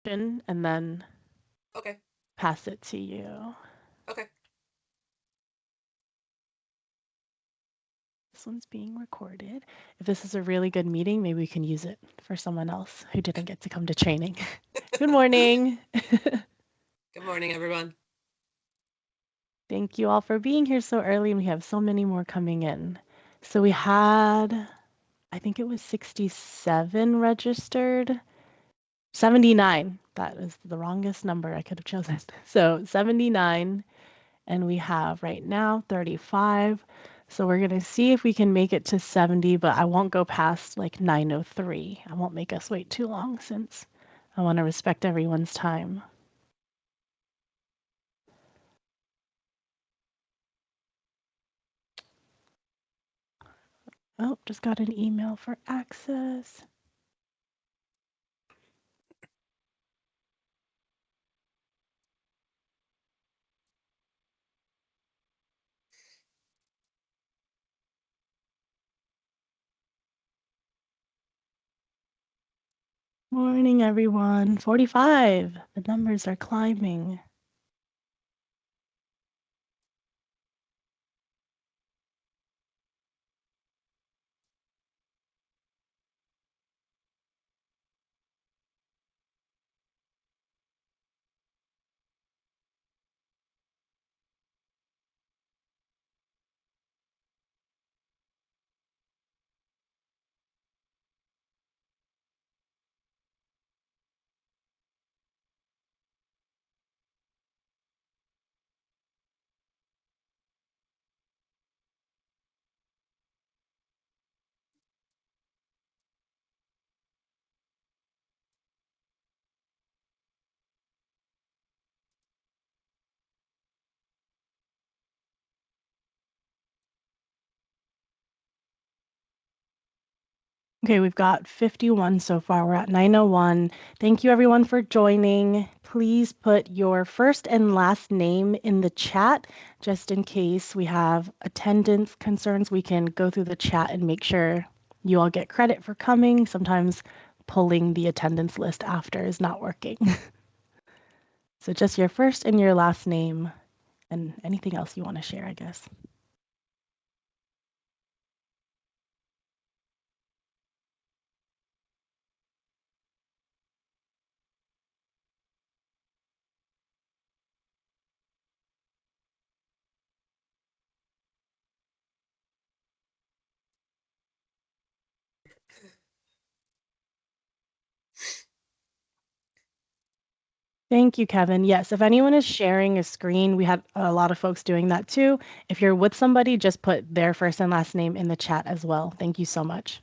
and then Okay. pass it to you. Okay. This one's being recorded. If this is a really good meeting, maybe we can use it for someone else who didn't get to come to training. Good morning. Good morning, everyone. Thank you all for being here so early, and we have so many more coming in. So we had, I think it was 67 registered. 79. That is the wrongest number I could have chosen. So 79, and we have right now 35. So we're going to see if we can make it to 70, but I won't go past like 9:03. I won't make us wait too long since I want to respect everyone's time. Oh, just got an email for access. Morning, everyone. 45. The numbers are climbing. Okay, we've got 51 so far. We're at 9:01. Thank you everyone for joining. Please put your first and last name in the chat just in case we have attendance concerns. We can go through the chat and make sure you all get credit for coming. Sometimes pulling the attendance list after is not working. So just your first and your last name and anything else you want to share, I guess. Thank you, Kevin. Yes, if anyone is sharing a screen, we have a lot of folks doing that too. If you're with somebody, just put their first and last name in the chat as well. Thank you so much.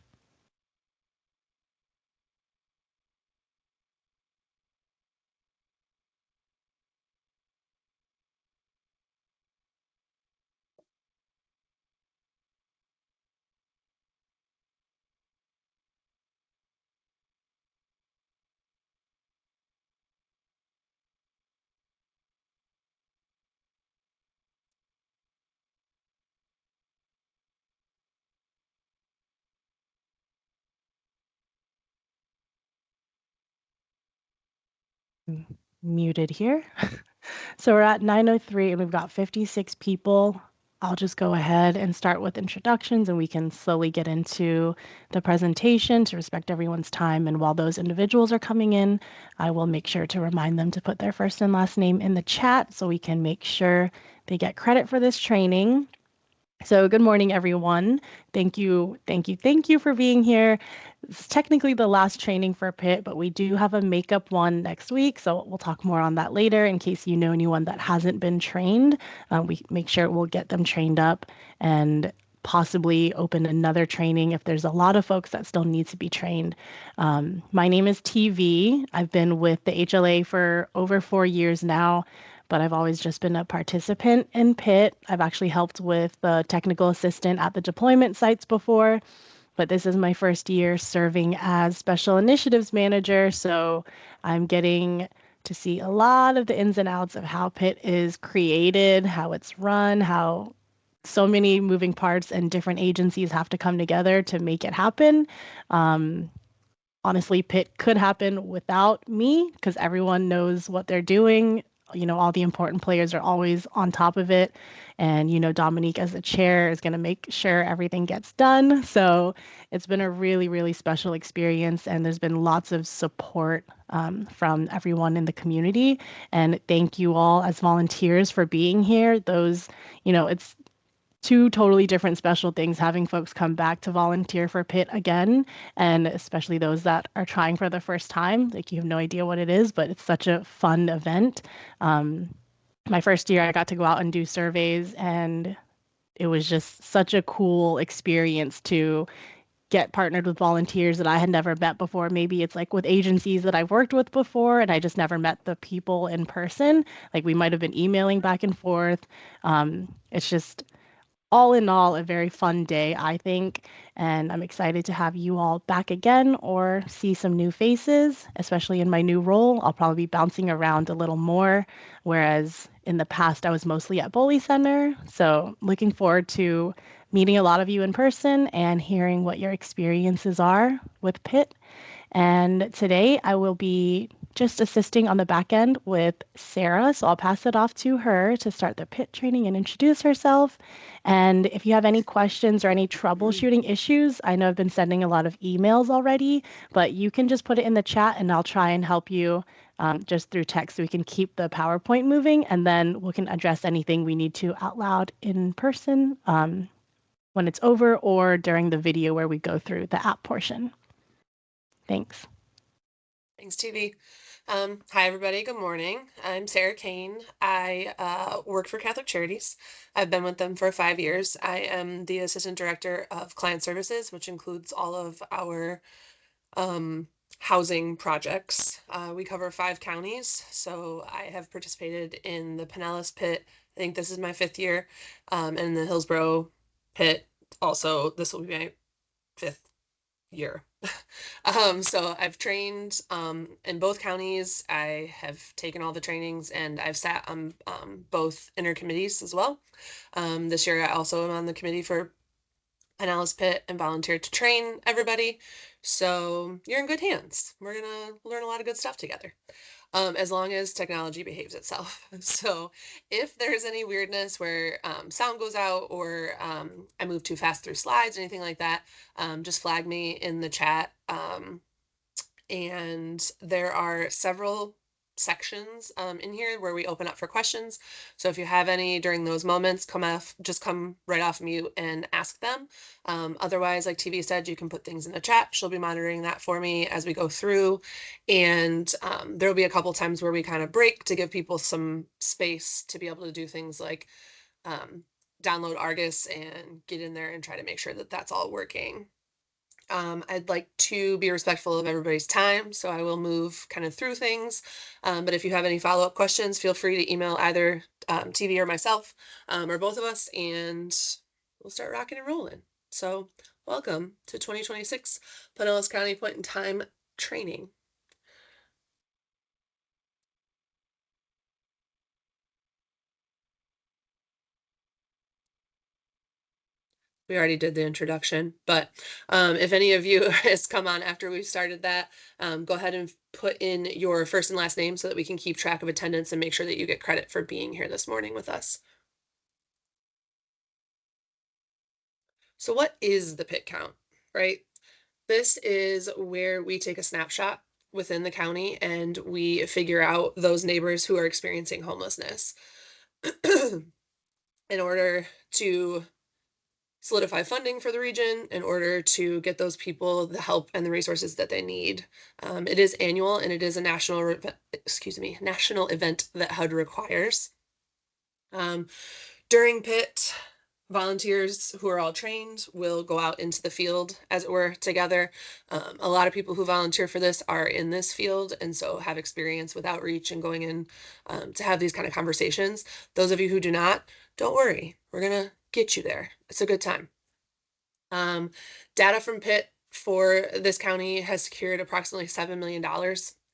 Muted here. So we're at 9:03 and we've got 56 people. I'll just go ahead and start with introductions and we can slowly get into the presentation to respect everyone's time. And while those individuals are coming in, I will make sure to remind them to put their first and last name in the chat so we can make sure they get credit for this training. So good morning, everyone. Thank you for being here. This is technically the last training for PIT, but we do have a makeup one next week, so we'll talk more on that later in case you know anyone that hasn't been trained. We make sure we'll get them trained up and possibly open another training if there's a lot of folks that still need to be trained. My name is TV. I've been with the HLA for over 4 years now, but I've always just been a participant in PIT. I've actually helped with the technical assistant at the deployment sites before, but this is my first year serving as special initiatives manager. So I'm getting to see a lot of the ins and outs of how PIT is created, how it's run, how so many moving parts and different agencies have to come together to make it happen. honestly, Pitt could happen without me because everyone knows what they're doing. All the important players are always on top of it. And, Dominique as the chair is going to make sure everything gets done. So it's been a really, really special experience. And there's been lots of support from everyone in the community. And thank you all as volunteers for being here. It's two totally different special things having folks come back to volunteer for Pitt again, and especially those that are trying for the first time. Like, you have no idea what it is, but it's such a fun event. My first year, I got to go out and do surveys, and it was just such a cool experience to get partnered with volunteers that I had never met before. Maybe it's like with agencies that I've worked with before and I just never met the people in person. Like, we might have been emailing back and forth. It's just all in all, a very fun day, I think. And I'm excited to have you all back again or see some new faces, especially in my new role. I'll probably be bouncing around a little more, whereas in the past, I was mostly at Boley Center. So, looking forward to meeting a lot of you in person and hearing what your experiences are with Pitt. And today I will be just assisting on the back end with Sarah. So I'll pass it off to her to start the Pitt training and introduce herself. And if you have any questions or any troubleshooting issues, I know I've been sending a lot of emails already, but you can just put it in the chat and I'll try and help you just through text so we can keep the PowerPoint moving, and then we can address anything we need to out loud in person when it's over or during the video where we go through the app portion. Thanks. Thanks, TV. Hi, everybody. Good morning. I'm Sarah Kane. I work for Catholic Charities. I've been with them for 5 years. I am the Assistant Director of Client Services, which includes all of our housing projects. We cover 5 counties, so I have participated in the Pinellas Pitt. I think this is my 5th year, and the Hillsborough Pitt. Also, this will be my 5th year. So I've trained in both counties. I have taken all the trainings and I've sat on both intercommittees as well. This year I also am on the committee for Pinellas Pitt and volunteered to train everybody. So you're in good hands. We're gonna learn a lot of good stuff together. As long as technology behaves itself. So if there's any weirdness where sound goes out or I move too fast through slides, anything like that, just flag me in the chat. And there are several sections in here where we open up for questions. So if you have any during those moments, just come right off mute and ask them. Otherwise, like TV said, you can put things in the chat. She'll be monitoring that for me as we go through. And there'll be a couple times where we kind of break to give people some space to be able to do things like download Argus and get in there and try to make sure that that's all working. I'd like to be respectful of everybody's time, so I will move kind of through things. But if you have any follow-up questions, feel free to email either TV or myself, or both of us, and we'll start rocking and rolling. So welcome to 2026 Pinellas County Point in Time training. We already did the introduction, but if any of you has come on after we've started that, go ahead and put in your first and last name so that we can keep track of attendance and make sure that you get credit for being here this morning with us. So what is the Pitt count, right? This is where we take a snapshot within the county and we figure out those neighbors who are experiencing homelessness in order to solidify funding for the region, in order to get those people the help and the resources that they need. It is annual and it is a national event that HUD requires. During Pitt, volunteers who are all trained will go out into the field, as it were, together. A lot of people who volunteer for this are in this field and so have experience with outreach and going in to have these kind of conversations. Those of you who do not, don't worry. We're going to get you there. It's a good time. Data from Pitt for this county has secured approximately $7 million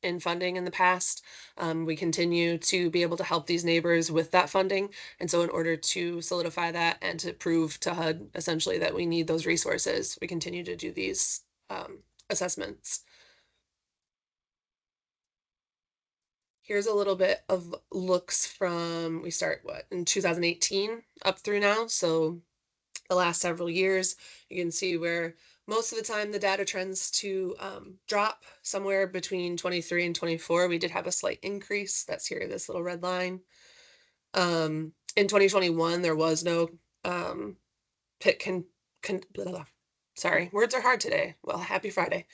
in funding in the past. We continue to be able to help these neighbors with that funding. And so in order to solidify that and to prove to HUD essentially that we need those resources, we continue to do these assessments. Here's a little bit of looks from, we start what, in 2018 up through now. So the last several years, you can see where most of the time the data trends to drop somewhere between 23 and 24. We did have a slight increase. That's here, this little red line. In 2021, there was no pit blah, blah. Sorry, words are hard today. Well, happy Friday.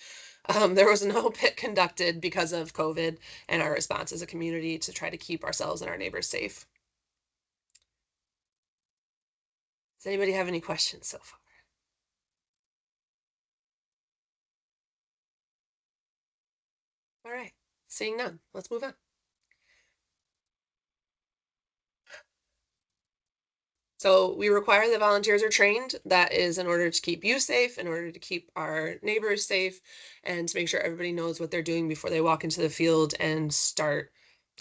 There was no pit conducted because of COVID and our response as a community to try to keep ourselves and our neighbors safe. Does anybody have any questions so far? All right, seeing none, let's move on. So we require that volunteers are trained. That is in order to keep you safe, in order to keep our neighbors safe, and to make sure everybody knows what they're doing before they walk into the field and start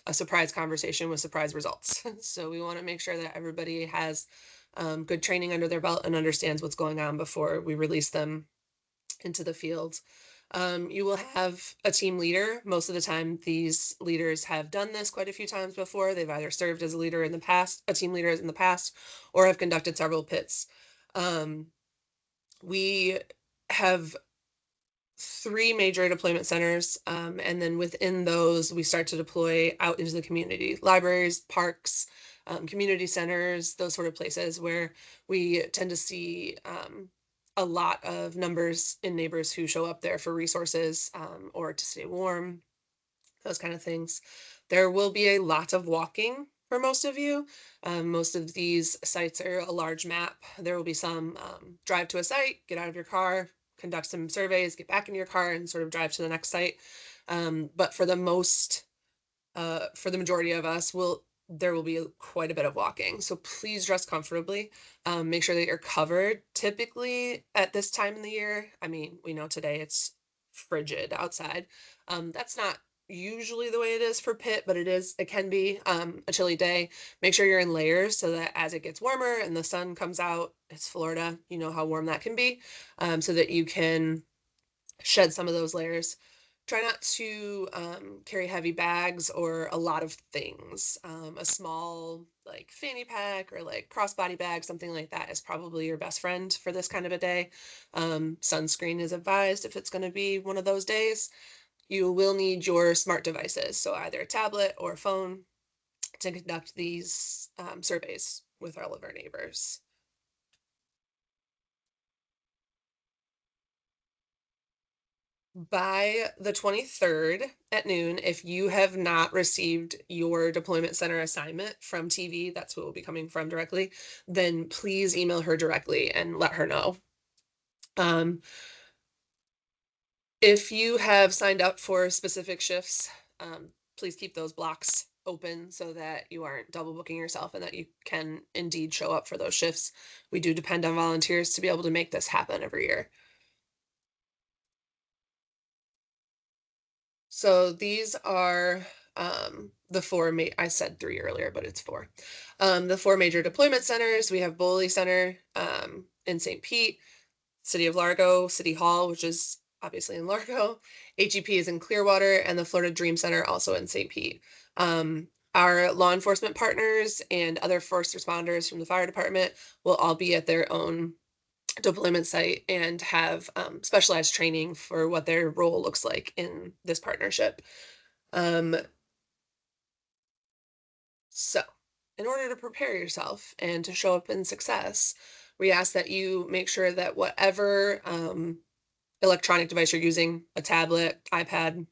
a surprise conversation with surprise results. So we want to make sure that everybody has good training under their belt and understands what's going on before we release them into the field. You will have a team leader. Most of the time, these leaders have done this quite a few times before. They've either served as a leader in the past, a team leader in the past, or have conducted several pits. We have three major deployment centers, and then within those, we start to deploy out into the community, libraries, parks, community centers, those sort of places where we tend to see a lot of numbers in neighbors who show up there for resources or to stay warm, those kind of things. There will be a lot of walking for most of you. Most of these sites are a large map. There will be some drive to a site, get out of your car, conduct some surveys, get back in your car, and sort of drive to the next site. But for the majority of us, there will be quite a bit of walking. So please dress comfortably. Make sure that you're covered. Typically at this time in the year, I mean, we know today it's frigid outside. That's not usually the way it is for pit, but it can be a chilly day. Make sure you're in layers so that as it gets warmer and the sun comes out, it's Florida, you know how warm that can be, so that you can shed some of those layers. Try not to carry heavy bags or a lot of things. A small like fanny pack or like crossbody bag, something like that is probably your best friend for this kind of a day. Sunscreen is advised if it's going to be one of those days. You will need your smart devices, so either a tablet or a phone, to conduct these surveys with all of our neighbors. By the 23rd at noon, if you have not received your deployment center assignment from TV, that's who it will be coming from directly, then please email her directly and let her know. If you have signed up for specific shifts, please keep those blocks open so that you aren't double booking yourself and that you can indeed show up for those shifts. We do depend on volunteers to be able to make this happen every year. So these are the four, I said three earlier, but it's four. The four major deployment centers. We have Boley Center in St. Pete, City of Largo, City Hall, which is obviously in Largo. HEP is in Clearwater, and the Florida Dream Center also in St. Pete. Our law enforcement partners and other first responders from the fire department will all be at their own deployment site and have specialized training for what their role looks like in this partnership. Um, so, in order to prepare yourself and to show up in success, we ask that you make sure that whatever electronic device you're using, a tablet, iPad,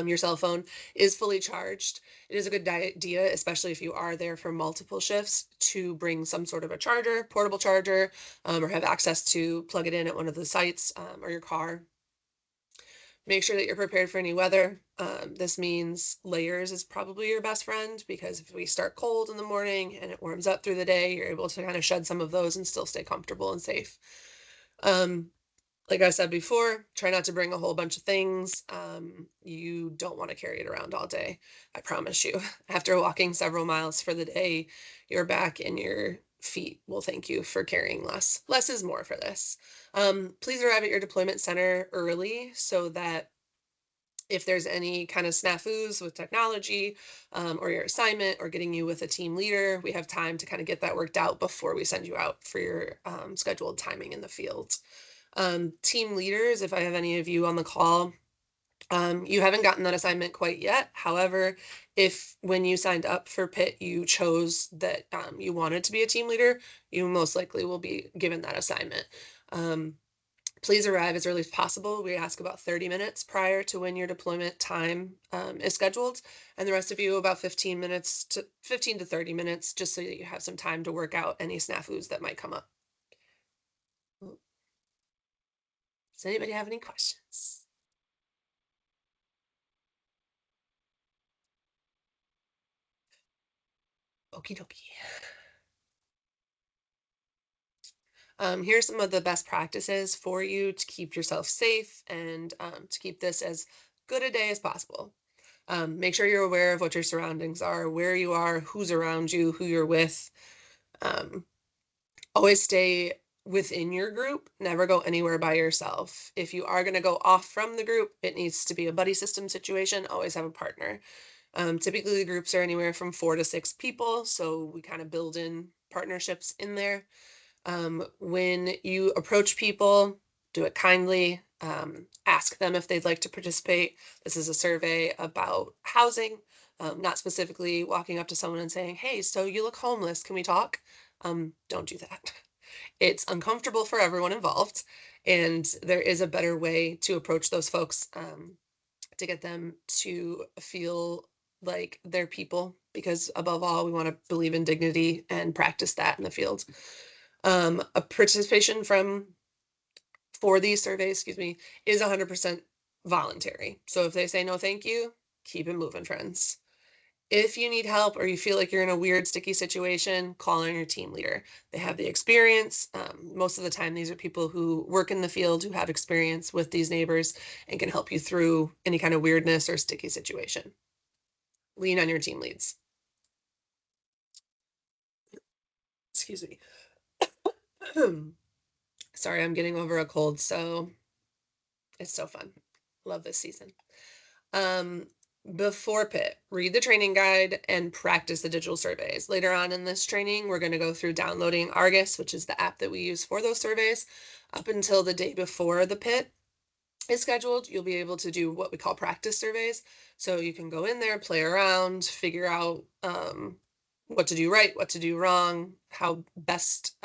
your cell phone, is fully charged. It is a good idea, especially if you are there for multiple shifts, to bring some sort of a charger, portable charger, or have access to plug it in at one of the sites or your car. Make sure that you're prepared for any weather. This means layers is probably your best friend, because if we start cold in the morning and it warms up through the day, you're able to kind of shed some of those and still stay comfortable and safe. Like I said before, try not to bring a whole bunch of things. You don't want to carry it around all day. I promise you. After walking several miles for the day, your back and your feet will thank you for carrying less. Less is more for this. Please arrive at your deployment center early so that If there's any kind of snafus with technology, or your assignment or getting you with a team leader, we have time to kind of get that worked out before we send you out for your scheduled timing in the field. Team leaders, if I have any of you on the call, you haven't gotten that assignment quite yet. However, if when you signed up for PIT, you chose that you wanted to be a team leader, you most likely will be given that assignment. Um, Please arrive as early as possible. We ask about 30 minutes prior to when your deployment time is scheduled, and the rest of you about 15 to 30 minutes, just so that you have some time to work out any snafus that might come up. Does anybody have any questions? Okie dokie. Here's some of the best practices for you to keep yourself safe and to keep this as good a day as possible. Make sure you're aware of what your surroundings are, where you are, who's around you, who you're with. Um, Always stay within your group, never go anywhere by yourself. If you are going to go off from the group, it needs to be a buddy system situation. Always have a partner. Typically, the groups are anywhere from 4 to 6 people, so we kind of build in partnerships in there. When you approach people, do it kindly. Ask them if they'd like to participate. This is a survey about housing, not specifically walking up to someone and saying, "Hey, so you look homeless. Can we talk?" Don't do that. It's uncomfortable for everyone involved, and there is a better way to approach those folks to get them to feel like they're people, because above all, we want to believe in dignity and practice that in the field. A participation from for these surveys, excuse me, is 100% voluntary. So if they say no, thank you, keep it moving, friends. If you need help or you feel like you're in a weird, sticky situation, call on your team leader. They have the experience. Most of the time, these are people who work in the field, who have experience with these neighbors and can help you through any kind of weirdness or sticky situation. Lean on your team leads. Excuse me. Sorry, I'm getting over a cold, so it's so fun. Love this season. Um, Before PIT, read the training guide and practice the digital surveys. Later on in this training, we're going to go through downloading Argus, which is the app that we use for those surveys. Up until the day before the PIT is scheduled, you'll be able to do what we call practice surveys. So you can go in there, play around, figure out what to do right, what to do wrong, how best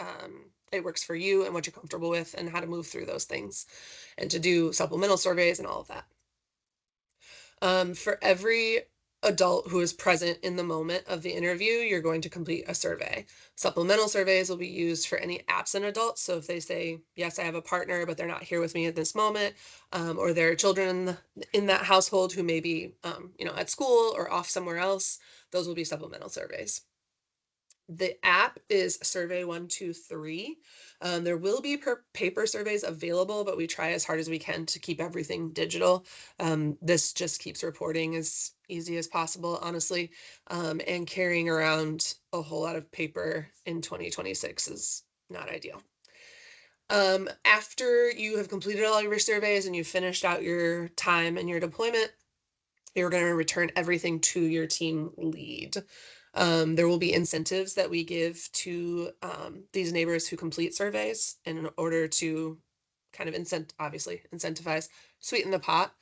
it works for you and what you're comfortable with, and how to move through those things, and to do supplemental surveys and all of that. For every adult who is present in the moment of the interview, you're going to complete a survey. Supplemental surveys will be used for any absent adults. So if they say, yes, I have a partner, but they're not here with me at this moment, or there are children in that household who may be, at school or off somewhere else, those will be supplemental surveys. The app is Survey123. There will be paper surveys available, but we try as hard as we can to keep everything digital. This just keeps reporting as easy as possible, honestly. And carrying around a whole lot of paper in 2026 is not ideal. After you have completed all your surveys and you've finished out your time and your deployment, you're going to return everything to your team lead. There will be incentives that we give to these neighbors who complete surveys in order to kind of incentivize, sweeten the pot.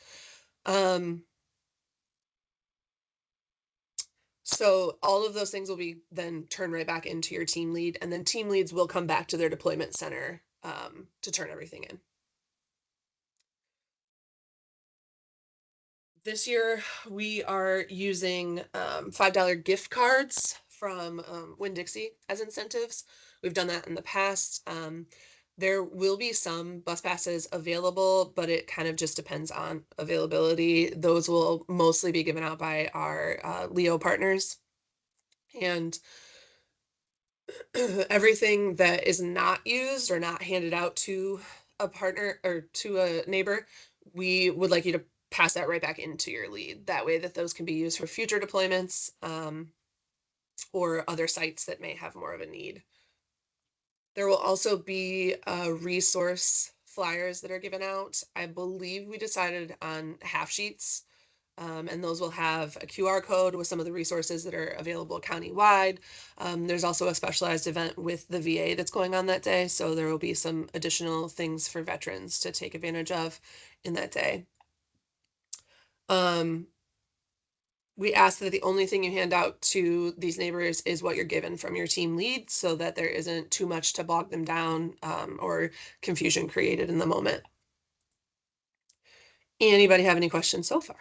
So all of those things will be then turned right back into your team lead, and then team leads will come back to their deployment center to turn everything in. This year, we are using $5 gift cards from Winn-Dixie as incentives. We've done that in the past. There will be some bus passes available, but it kind of just depends on availability. Those will mostly be given out by our Leo partners. And everything that is not used or not handed out to a partner or to a neighbor, we would like you to pass that right back into your lead. That way that those can be used for future deployments or other sites that may have more of a need. There will also be resource flyers that are given out. I believe we decided on half sheets And those will have a QR code with some of the resources that are available countywide. There's also a specialized event with the VA that's going on that day, so there will be some additional things for veterans to take advantage of in that day. We ask that the only thing you hand out to these neighbors is what you're given from your team lead so that there isn't too much to bog them down or confusion created in the moment. Anybody have any questions so far?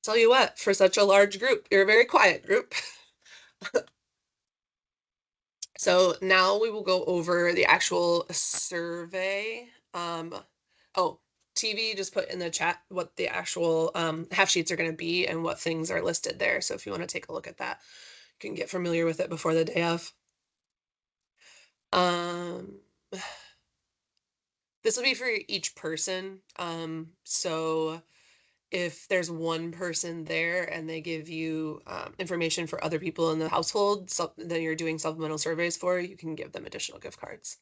Tell you what, for such a large group, you're a very quiet group. So now we will go over the actual survey. Oh, TV just put in the chat what the actual half sheets are going to be and what things are listed there. So if you want to take a look at that, you can get familiar with it before the day of. Um, this will be for each person. So if there's one person there and they give you information for other people in the household that you're doing supplemental surveys for, you can give them additional gift cards.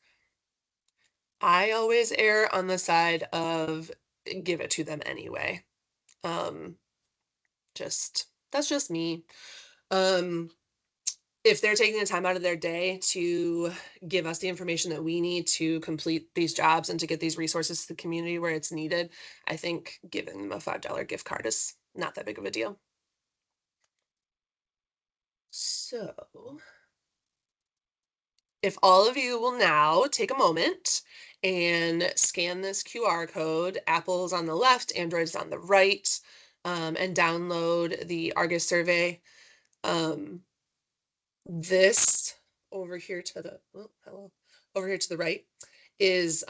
I always err on the side of give it to them anyway. Um, that's just me. Um, if they're taking the time out of their day to give us the information that we need to complete these jobs and to get these resources to the community where it's needed, I think giving them a $5 gift card is not that big of a deal. So, if all of you will now take a moment and scan this QR code, Apple's on the left, Android's on the right, and download the Argus survey. This over here to the over here to the right is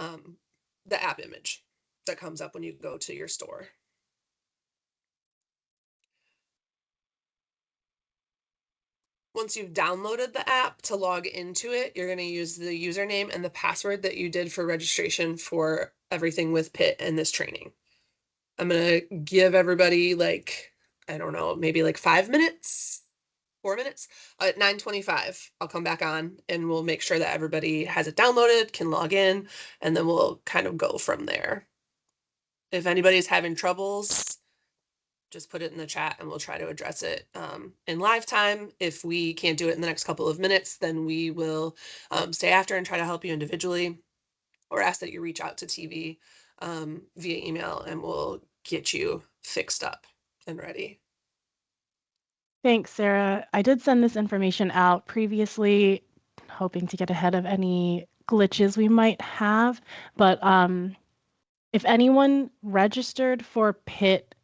the app image that comes up when you go to your store. Once you've downloaded the app to log into it, you're going to use the username and the password that you did for registration for everything with PIT and this training. I'm going to give everybody like, I don't know, maybe like 5 minutes, 4 minutes. At 9:25, I'll come back on and we'll make sure that everybody has it downloaded, can log in, and then we'll kind of go from there. If anybody's having troubles, just put it in the chat and we'll try to address it in live time. If we can't do it in the next couple of minutes, then we will stay after and try to help you individually or ask that you reach out to TV via email and we'll get you fixed up and ready. Thanks, Sarah. I did send this information out previously, hoping to get ahead of any glitches we might have. But if anyone registered for PIT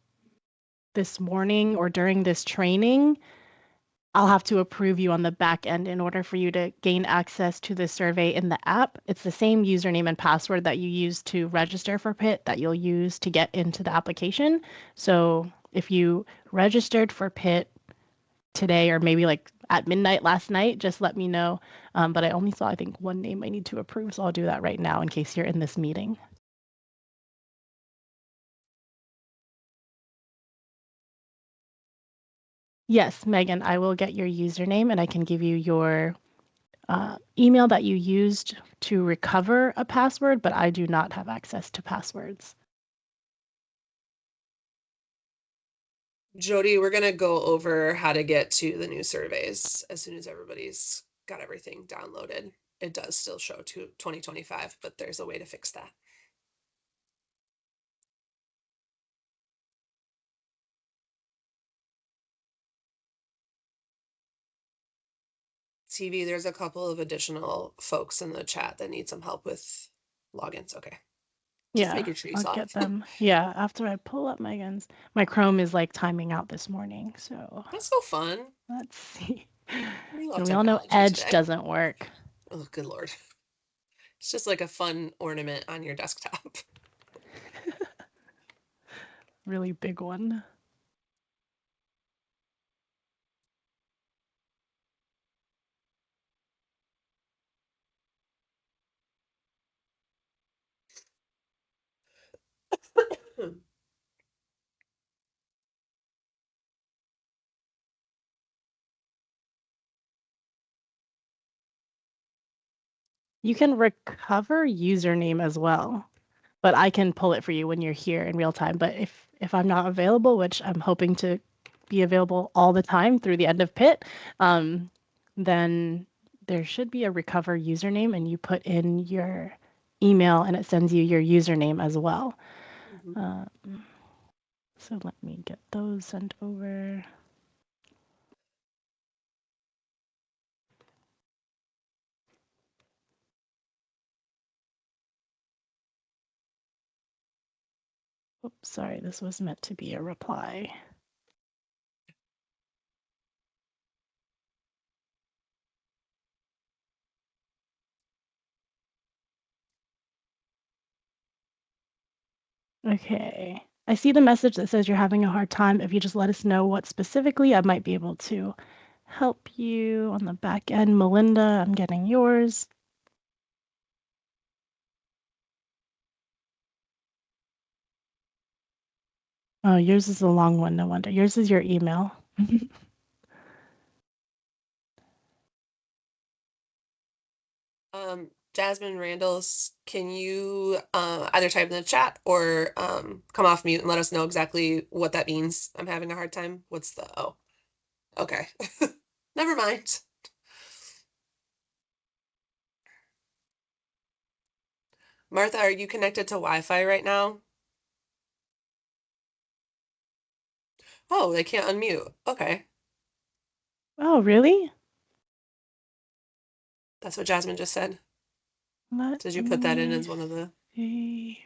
this morning or during this training, I'll have to approve you on the back end in order for you to gain access to the survey in the app. It's the same username and password that you use to register for PIT that you'll use to get into the application. So if you registered for PIT today or maybe like at midnight last night, just let me know. But I only saw, I think, one name I need to approve, so I'll do that right now in case you're in this meeting. Yes, Megan, I will get your username and I can give you your email that you used to recover a password, but I do not have access to passwords. Jody, we're going to go over how to get to the new surveys as soon as everybody's got everything downloaded. It does still show to 2025, but there's a way to fix that. TV, there's a couple of additional folks in the chat that need some help with logins. Okay. Just Yeah, making sure you I'll saw get it. them. Yeah, after I pull up Megan's. My Chrome is like timing out this morning, so That's so fun. let's see. We love And we all know technology Edge today. doesn't work. Oh, good Lord. It's just like a fun ornament on your desktop. Really big one. You can recover username as well. but I can pull it for you when you're here in real time. But if I'm not available, which I'm hoping to be available all the time through the end of pit, then there should be a recover username, and you put in your email, and it sends you your username as well. Mhm. So let me get those sent over. Oops, sorry, this was meant to be a reply. Okay. I see the message that says you're having a hard time. If you just let us know what specifically, I might be able to help you on the back end. Melinda, I'm getting yours. Oh, yours is a long one, no wonder. Yours is your email. Jasmine Randalls, can you either type in the chat or come off mute and let us know exactly what that means? I'm having a hard time. What's the oh? Okay. Never mind. Martha, are you connected to Wi-Fi right now? Oh, they can't unmute. Okay. Oh, really? That's what Jasmine just said. Let Did you put that in me as one of the see.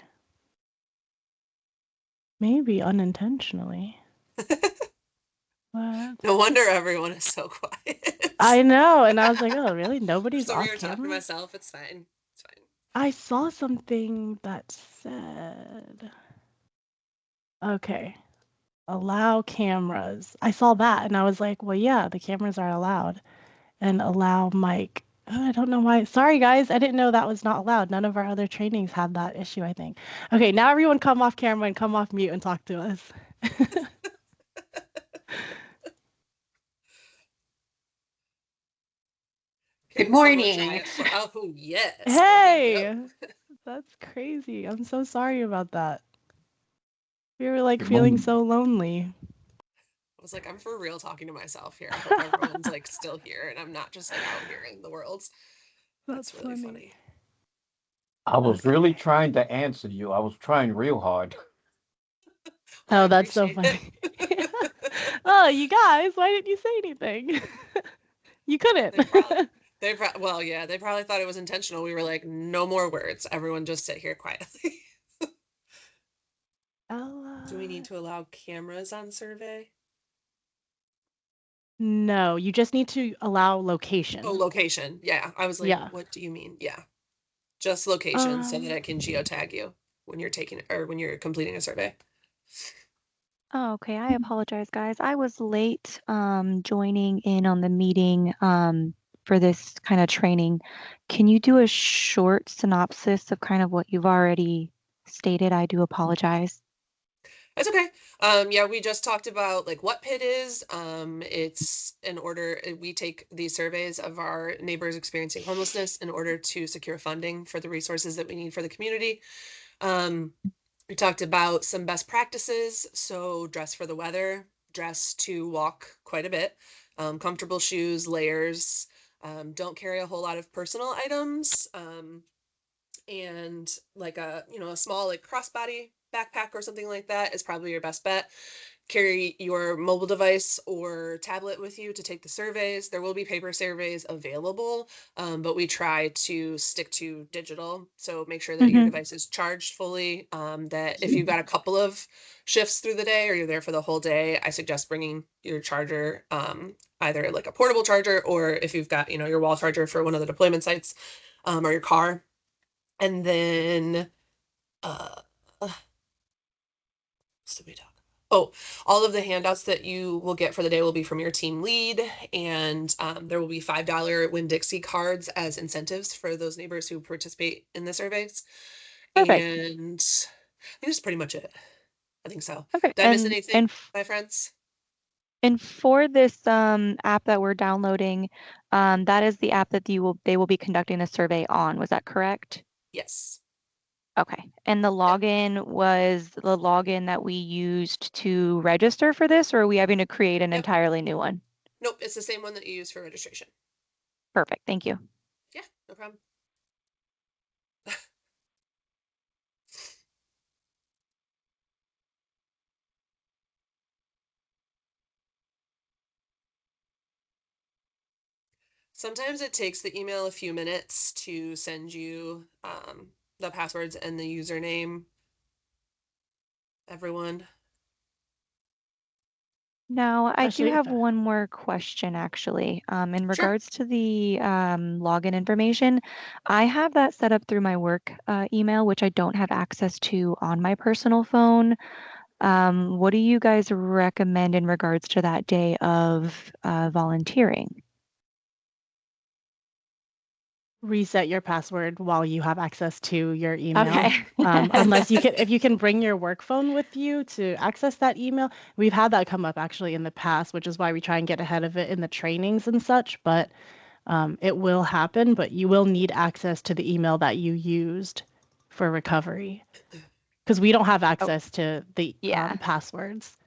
Maybe unintentionally. What? No wonder everyone is so quiet. I know, and I was like, oh, really? I'm Nobody's just over off here talking to camera? myself. It's fine. It's fine. I saw something that said, okay, allow cameras. I saw that and I was like, well, yeah, the cameras are allowed. And allow mic. Oh, I don't know why. Sorry, guys. I didn't know that was not allowed. None of our other trainings had that issue, I think. Okay, now everyone come off camera and come off mute and talk to us. Can Good someone try morning. it for oh yes, there we go. Hey, that's crazy. I'm so sorry about that. We were like Good feeling morning. so lonely. I was like, I'm for real talking to myself here. I hope everyone's like still here and I'm not just like out here in the world. That's That's really funny. funny. I was really Okay. trying to answer you. I was trying real hard. Well, I Oh, that's so appreciate funny. it. Oh, you guys, why didn't you say anything? You couldn't. They probably well, yeah, they probably thought it was intentional. We were like, no more words. Everyone just sit here quietly. Do we need Ella. to allow cameras on survey? No, you just need to allow Oh, location. location. Yeah. I was like, Yeah. what do you mean? Yeah. Just location so that Um, it can geotag you when you're taking or when you're completing a survey. Oh, okay. I apologize, guys. I was late joining in on the meeting for this kind of training. Can you do a short synopsis of kind of what you've already stated? I do apologize. That's okay. Yeah, we just talked about like what PIT is. It's in order we take these surveys of our neighbors experiencing homelessness in order to secure funding for the resources that we need for the community. We talked about some best practices. So dress for the weather, dress to walk quite a bit, comfortable shoes, layers. Don't carry a whole lot of personal items. And like a small like crossbody backpack or something like that is probably your best bet. Carry your mobile device or tablet with you to take the surveys. There will be paper surveys available, but we try to stick to digital. So make sure that your Mm-hmm. device is charged fully. That if you've got a couple of shifts through the day or you're there for the whole day, I suggest bringing your charger, either like a portable charger or if you've got, your wall charger for one of the deployment sites, or your car. And then, uh, what did we talk? Oh, all of the handouts that you will get for the day will be from your team lead, and there will be $5 Winn-Dixie cards as incentives for those neighbors who participate in the surveys. Perfect. And I think that's pretty much it. I think so. Okay. Did I miss anything, my friends? And for this app that we're downloading, that is the app that they will be conducting a survey on. Was that correct? Yes. Okay. And the login was the login that we used to register for this, or are we having to create an Yep. entirely new one? Nope, it's the same one that you use for registration. Perfect. Thank you. Yeah, no problem. Sometimes it takes the email a few minutes to send you the passwords and the username, everyone. Now, I do Especially, have one more question actually. In Sure. regards to the login information, I have that set up through my work email, which I don't have access to on my personal phone. What do you guys recommend in regards to that day of volunteering? reset your password while you have access to your email. Okay. Unless you can, if you can bring your work phone with you to access that email. We've had that come up actually in the past, which is why we try and get ahead of it in the trainings and such. But it will happen, but you will need access to the email that you used for recovery because we don't have Oh, access to the yeah. passwords.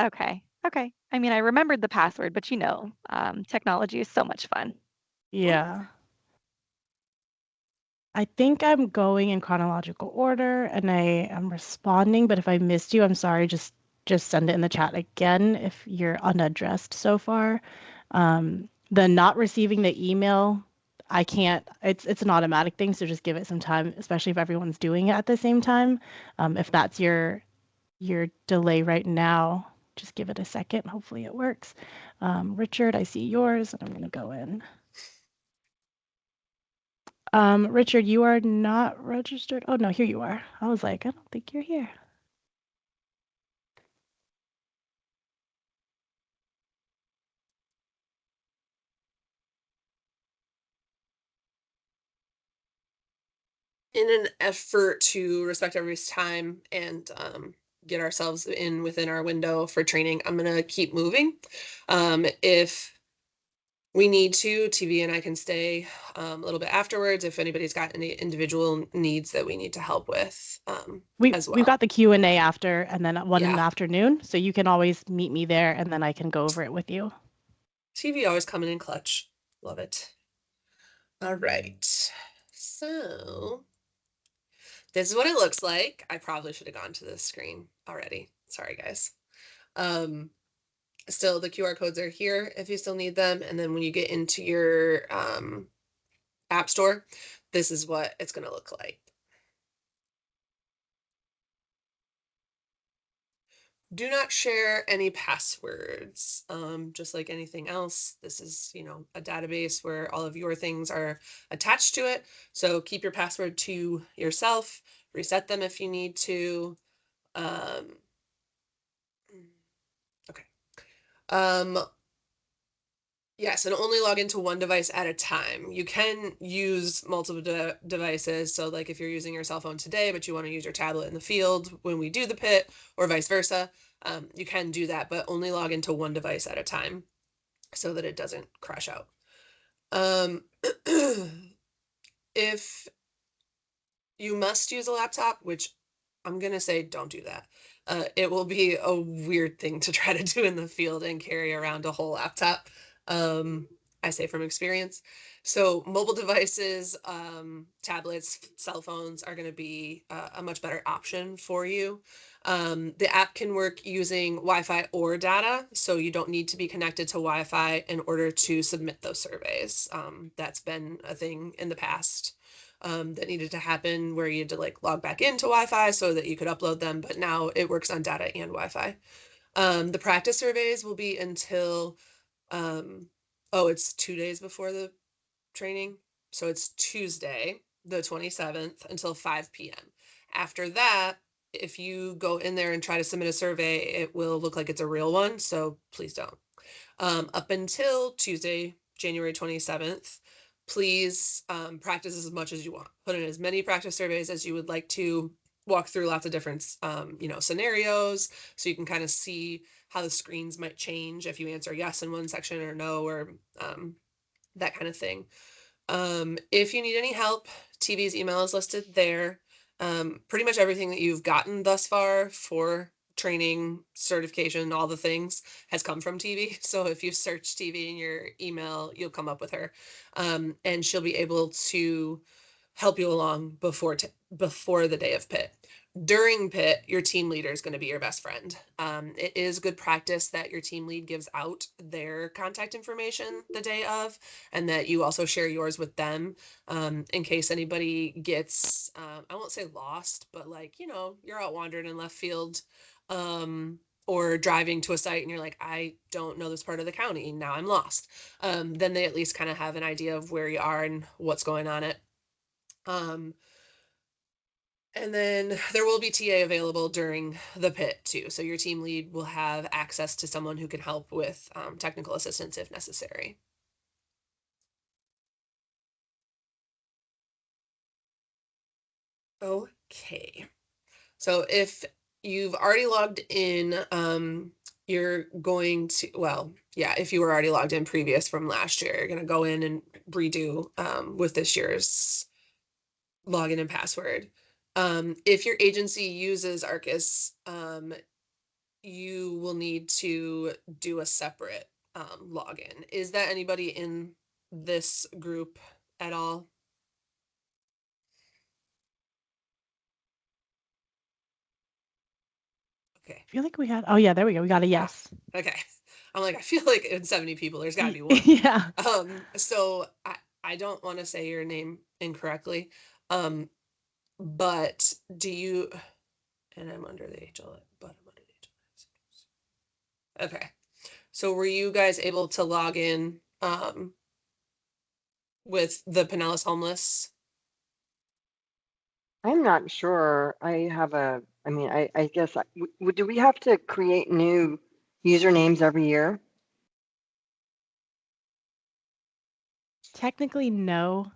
Okay. Okay. I mean, I remembered the password, but technology is so much fun. Yeah. I think I'm going in chronological order and I am responding, but if I missed you, I'm sorry. Just send it in the chat again if you're unaddressed so far. The not receiving the email, I can't. It's an automatic thing, so just give it some time, especially if everyone's doing it at the same time. If that's your delay right now, just give it a second. Hopefully it works. Richard, I see yours, and I'm gonna go in. Richard, you are not registered. Oh no, here you are. I was like, I don't think you're here. In an effort to respect everybody's time and get ourselves in within our window for training, I'm gonna keep moving. If we need to, TV and I can stay a little bit afterwards if anybody's got any individual needs that we need to help with as We've well. got the Q&A after, and then one in the Yeah, afternoon, so you can always meet me there, and then I can go over it with you. TV always coming in clutch. Love it. All right. So this is what it looks like. I probably should have gone to this screen already. Sorry, guys. Still, the QR codes are here if you still need them. And then when you get into your app store, this is what it's going to look like. Do not share any passwords. Just like anything else, this is, a database where all of your things are attached to it. So keep your password to yourself, reset them if you need to. Okay. Yes, and only log into one device at a time. You can use multiple devices. So like if you're using your cell phone today, but you want to use your tablet in the field when we do the pit or vice versa, you can do that, but only log into one device at a time so that it doesn't crash out. If you must use a laptop, which I'm going to say don't do that. It will be a weird thing to try to do in the field and carry around a whole laptop. I say from experience. So mobile devices, tablets, cell phones are going to be a much better option for you. The app can work using Wi-Fi or data, so you don't need to be connected to Wi-Fi in order to submit those surveys. That's been a thing in the past that needed to happen where you had to like log back into Wi-Fi so that you could upload them, but now it works on data and Wi-Fi. The practice surveys will be until, it's 2 days before the training. So it's Tuesday, the 27th until 5 p.m. After that, if you go in there and try to submit a survey, it will look like it's a real one. So please don't. Up until Tuesday, January 27th, please practice as much as you want. Put in as many practice surveys as you would like to. Walk through lots of different, scenarios so you can kind of see how the screens might change if you answer yes in one section or no or that kind of thing. If you need any help, TV's email is listed there. Pretty much everything that you've gotten thus far for training, certification, all the things has come from TV. So if you search TV in your email, you'll come up with her. And she'll be able to help you along before the day of pit. During pit, your team leader is going to be your best friend. It is good practice that your team lead gives out their contact information the day of, and that you also share yours with them, in case anybody gets, I won't say lost, but like, you're out wandering in left field, or driving to a site and you're like, I don't know this part of the county. Now I'm lost. Then they at least kind of have an idea of where you are and what's going on it. And then there will be TA available during the pit too. So your team lead will have access to someone who can help with technical assistance if necessary. Okay. So if you've already logged in, you're going to, well, yeah, if you were already logged in previous from last year, you're going to go in and redo with this year's login and password. If your agency uses Arcus, you will need to do a separate login. Is that anybody in this group at all? Okay. I feel like we had, oh yeah, there we go. We got a yes. Okay. I'm like, I feel like in 70 people, there's got to be one. Yeah. So I don't want to say your name incorrectly, but do you, and I'm under the age limit, but I'm under the age limit. Okay. So were you guys able to log in with the Pinellas Homeless? I'm not sure. I guess, do we have to create new usernames every year? Technically, no.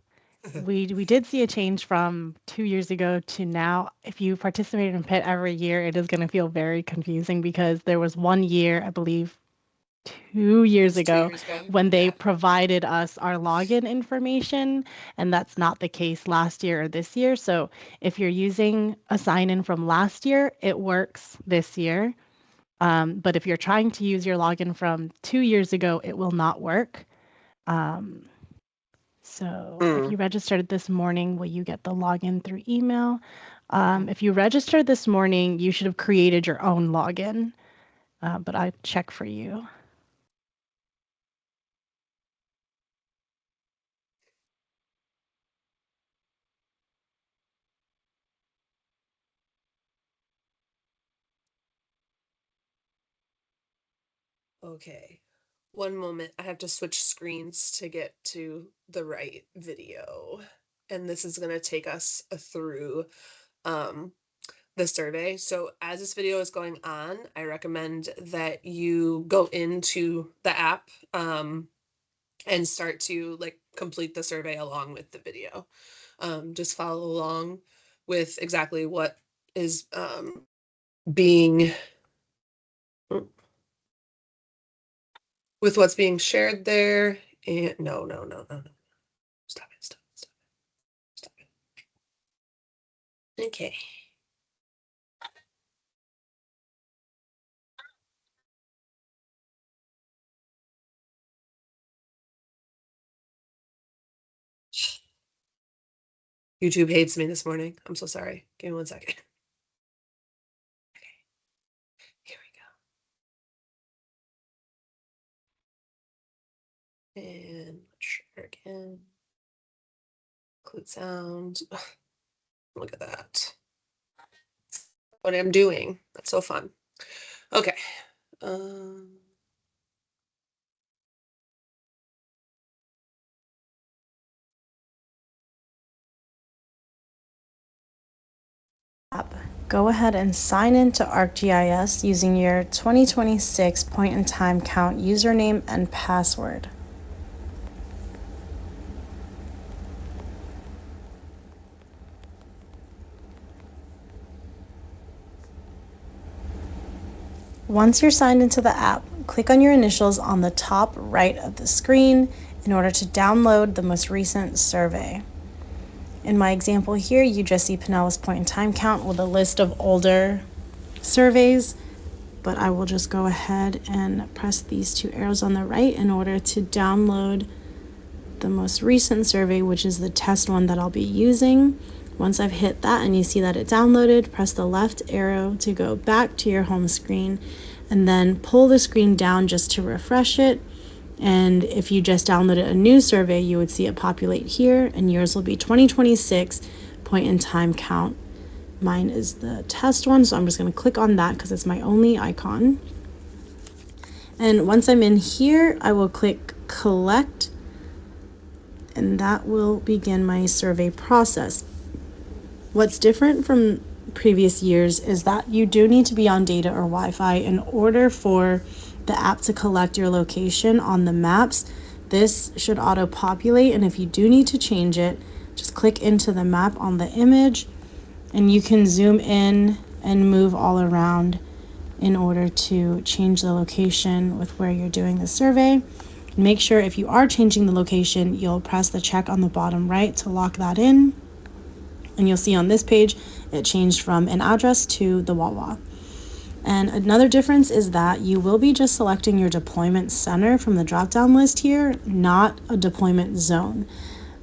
We did see a change from 2 years ago to now. If you participate in PIT every year, it is going to feel very confusing because there was 1 year, I believe, 2 years ago, when they provided us our login information, and that's not the case last year or this year. So if you're using a sign-in from last year, it works this year. But if you're trying to use your login from 2 years ago, it will not work. So if you registered this morning, will you get the login through email? If you registered this morning, you should have created your own login, but I check for you. Okay. One moment. I have to switch screens to get to the right video. And this is going to take us through the survey. So as this video is going on, I recommend that you go into the app and start to complete the survey along with the video. Just follow along with exactly what is being with what's being shared there. And no. Stop it. Okay. YouTube hates me this morning. I'm so sorry. Give me 1 second. Okay. Here we go. And let's share again. Include sound. Look at that. What I'm doing. That's so fun. Okay. Go ahead and sign into ArcGIS using your 2026 point-in-time count username and password. Once you're signed into the app, click on your initials on the top right of the screen in order to download the most recent survey. In my example here, you just see Pinellas Point in time count with a list of older surveys, but I will just go ahead and press these two arrows on the right in order to download the most recent survey, which is the test one that I'll be using. Once I've hit that and you see that it downloaded, press the left arrow to go back to your home screen and then pull the screen down just to refresh it. And if you just downloaded a new survey, you would see it populate here, and yours will be 2026 point in time count. Mine is the test one, so I'm just going to click on that because it's my only icon. And once I'm in here, I will click collect, and that will begin my survey process. What's different from previous years is that you do need to be on data or Wi-Fi in order for the app to collect your location on the maps. This should auto-populate, and if you do need to change it, just click into the map on the image, and you can zoom in and move all around in order to change the location with where you're doing the survey. Make sure if you are changing the location, you'll press the check on the bottom right to lock that in. And you'll see on this page, it changed from an address to the Wawa. And another difference is that you will be just selecting your deployment center from the drop-down list here, not a deployment zone.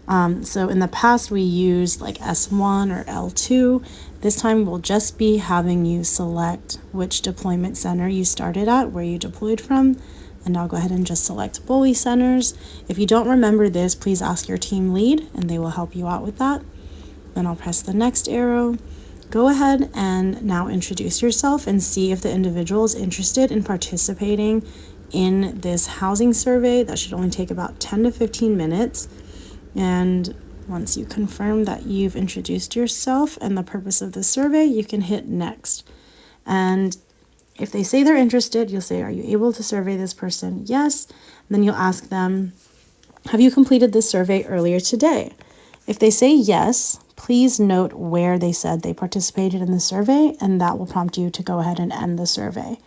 So in the past, we used like S1 or L2. This time, we'll just be having you select which deployment center you started at, where you deployed from. And I'll go ahead and just select Bully Centers. If you don't remember this, please ask your team lead, and they will help you out with that. Then I'll press the next arrow. Go ahead and now introduce yourself and see if the individual is interested in participating in this housing survey. That should only take about 10 to 15 minutes. And once you confirm that you've introduced yourself and the purpose of the survey, you can hit next. And if they say they're interested, you'll say, are you able to survey this person? Yes. And then you'll ask them, have you completed this survey earlier today? If they say yes, please note where they said they participated in the survey, and that will prompt you to go ahead and end the survey.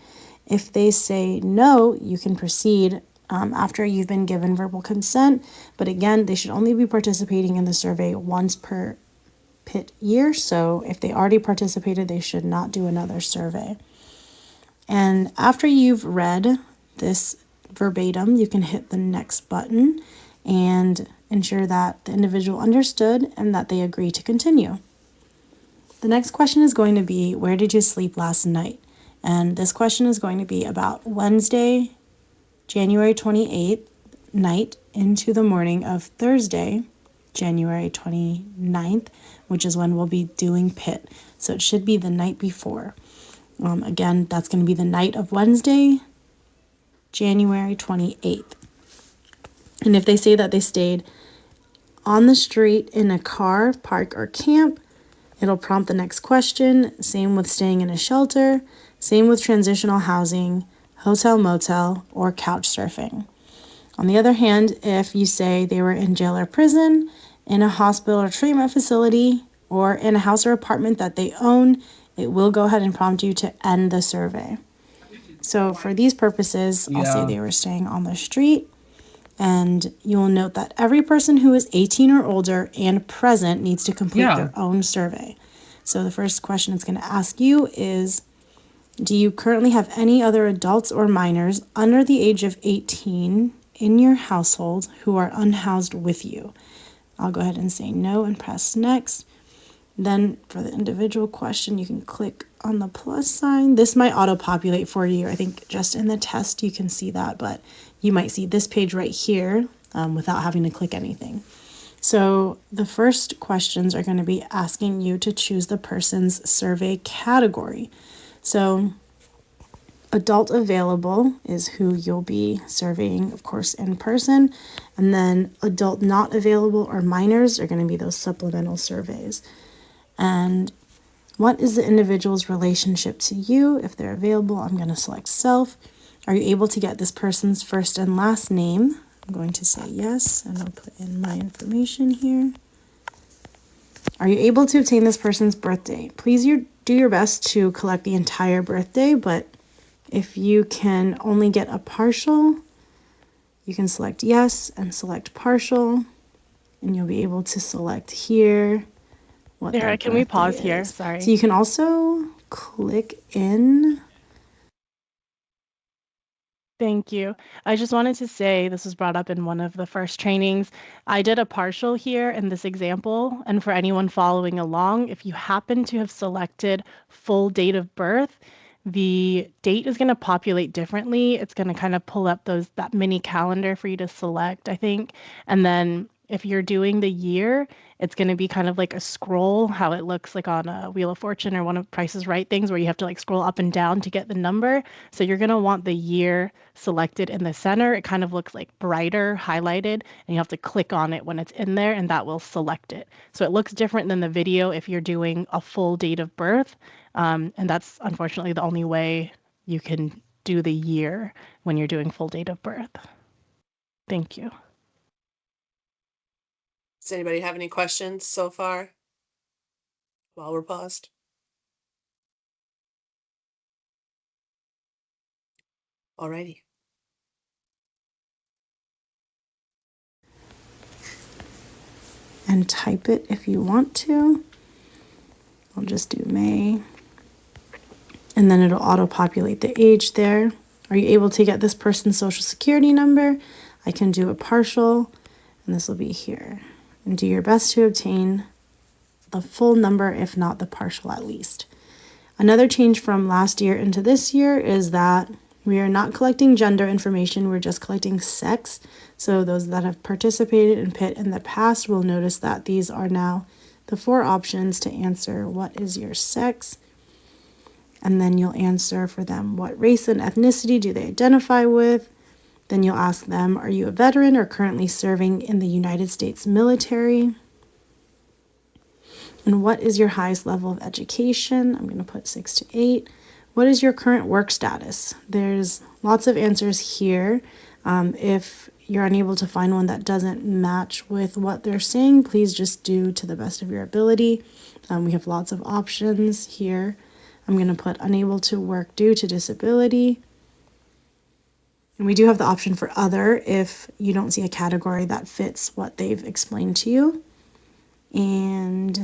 If they say no, you can proceed after you've been given verbal consent, but again, they should only be participating in the survey once per PIT year, so if they already participated, they should not do another survey. And after you've read this verbatim, you can hit the next button and ensure that the individual understood and that they agree to continue. The next question is going to be, where did you sleep last night? And this question is going to be about Wednesday, January 28th night into the morning of Thursday, January 29th, which is when we'll be doing PIT. So it should be the night before. Again, that's going to be the night of Wednesday, January 28th. And if they say that they stayed on the street, in a car, park, or camp, it'll prompt the next question. Same with staying in a shelter. Same with transitional housing, hotel, motel, or couch surfing. On the other hand, if you say they were in jail or prison, in a hospital or treatment facility, or in a house or apartment that they own, it will go ahead and prompt you to end the survey. So for these purposes, I'll say they were staying on the street. And you will note that every person who is 18 or older and present needs to complete their own survey. So the first question it's going to ask you is, do you currently have any other adults or minors under the age of 18 in your household who are unhoused with you? I'll go ahead and say no and press next. Then for the individual question, you can click on the plus sign. This might auto-populate for you. I think just in the test you can see that, but you might see this page right here without having to click anything. So the first questions are going to be asking you to choose the person's survey category. So adult available is who you'll be surveying, of course, in person. And then adult not available or minors are going to be those supplemental surveys. And what is the individual's relationship to you? If they're available, I'm going to select self. Are you able to get this person's first and last name? I'm going to say yes, and I'll put in my information here. Are you able to obtain this person's birthday? Please do your best to collect the entire birthday, but if you can only get a partial, you can select yes and select partial. and you'll be able to select here what their Sarah, can we pause here? is. Sorry. So you can also click in. Thank you. I just wanted to say, this was brought up in one of the first trainings. I did a partial here in this example, and for anyone following along, if you happen to have selected full date of birth, the date is going to populate differently. It's going to kind of pull up that mini calendar for you to select, I think. And then if you're doing the year, it's going to be kind of like a scroll, how it looks like on a Wheel of Fortune or one of Price's Right things, where you have to like scroll up and down to get the number. So you're going to want the year selected in the center. It kind of looks like brighter, highlighted, and you have to click on it when it's in there, and that will select it. So it looks different than the video if you're doing a full date of birth. And that's unfortunately the only way you can do the year when you're doing full date of birth. Thank you. Does anybody have any questions so far while we're paused? Alrighty. And type it if you want to. I'll just do May. And then it'll auto-populate the age there. Are you able to get this person's social security number? I can do a partial, and this will be here. And do your best to obtain the full number, if not the partial at least. Another change from last year into this year is that we are not collecting gender information, we're just collecting sex. So those that have participated in PIT in the past will notice that these are now the 4 options to answer what is your sex. And then you'll answer for them what race and ethnicity do they identify with. Then you'll ask them, are you a veteran or currently serving in the United States military? And what is your highest level of education? I'm going to put 6 to 8. What is your current work status? There's lots of answers here. If you're unable to find one that doesn't match with what they're saying, please just do to the best of your ability. We have lots of options here. I'm going to put unable to work due to disability. And we do have the option for other if you don't see a category that fits what they've explained to you. And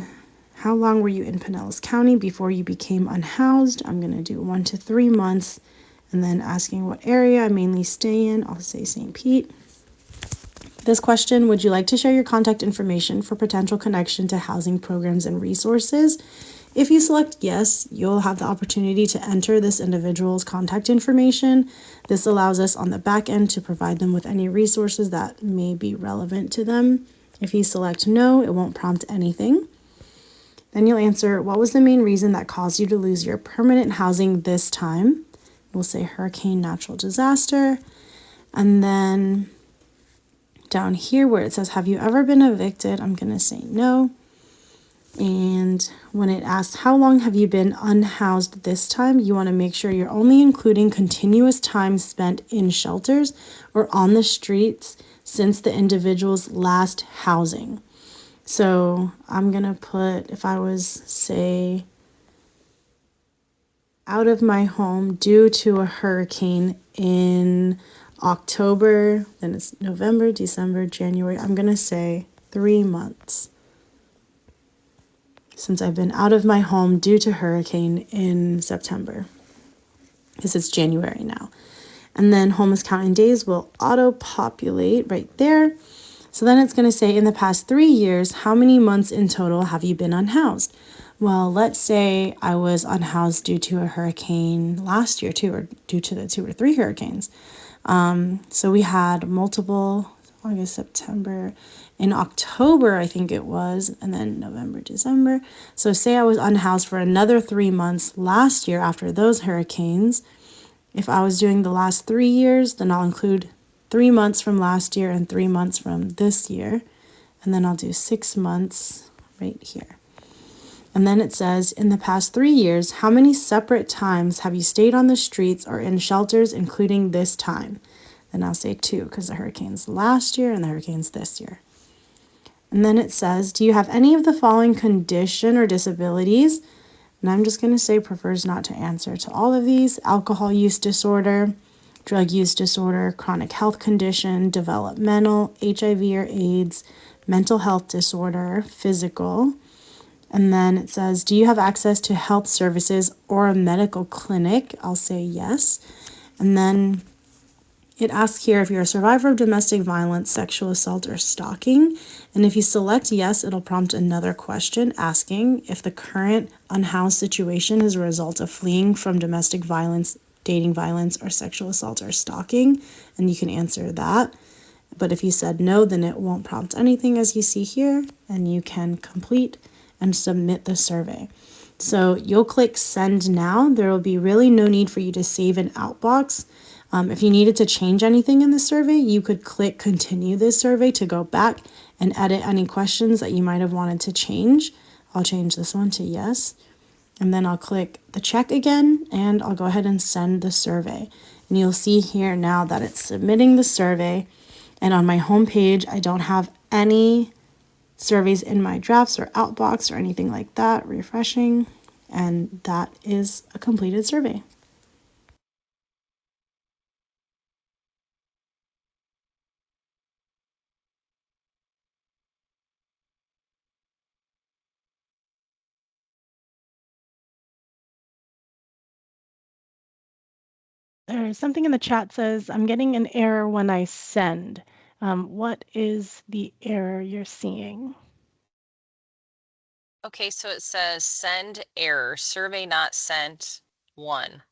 how long were you in Pinellas County before you became unhoused? I'm going to do 1 to 3 months. And then asking what area I mainly stay in, I'll say St. Pete. This question, would you like to share your contact information for potential connection to housing programs and resources? If you select yes, you'll have the opportunity to enter this individual's contact information. This allows us on the back end to provide them with any resources that may be relevant to them. If you select no, it won't prompt anything. Then you'll answer, what was the main reason that caused you to lose your permanent housing this time? We'll say hurricane, natural disaster. And then down here where it says, have you ever been evicted? I'm going to say no. And when it asks, how long have you been unhoused this time? You want to make sure you're only including continuous time spent in shelters or on the streets since the individual's last housing. So I'm going to put, if I was, say, out of my home due to a hurricane in October, then it's November, December, January, I'm going to say 3 months. Since I've been out of my home due to hurricane in September, because it's January now. And then homeless count in days will auto-populate right there. So then it's going to say, in the past 3 years, how many months in total have you been unhoused? Well, let's say I was unhoused due to a hurricane last year too, or due to the 2 or 3 hurricanes. So we had multiple, August, September, in October, I think it was, and then November, December. So say I was unhoused for another 3 months last year after those hurricanes. If I was doing the last 3 years, then I'll include 3 months from last year and 3 months from this year. And then I'll do 6 months right here. And then it says, in the past 3 years, how many separate times have you stayed on the streets or in shelters, including this time? Then I'll say 2, because the hurricanes last year and the hurricanes this year. And then it says, do you have any of the following condition or disabilities? And I'm just going to say prefers not to answer to all of these. Alcohol use disorder, drug use disorder, chronic health condition, developmental, HIV or AIDS, mental health disorder, physical. And then it says, do you have access to health services or a medical clinic? I'll say yes. And then it asks here if you're a survivor of domestic violence, sexual assault, or stalking. And if you select yes, it'll prompt another question asking if the current unhoused situation is a result of fleeing from domestic violence, dating violence, or sexual assault or stalking. And you can answer that. But if you said no, then it won't prompt anything as you see here, and you can complete and submit the survey. So you'll click send now. There will be really no need for you to save an outbox. If you needed to change anything in the survey, you could click continue this survey to go back and edit any questions that you might have wanted to change. I'll change this one to yes. And then I'll click the check again, and I'll go ahead and send the survey. And you'll see here now that it's submitting the survey. And on my home page, I don't have any surveys in my drafts or outbox or anything like that. Refreshing. And that is a completed survey. There's something in the chat says, I'm getting an error when I send. What is the error you're seeing? Okay, so it says send error, survey not sent 1.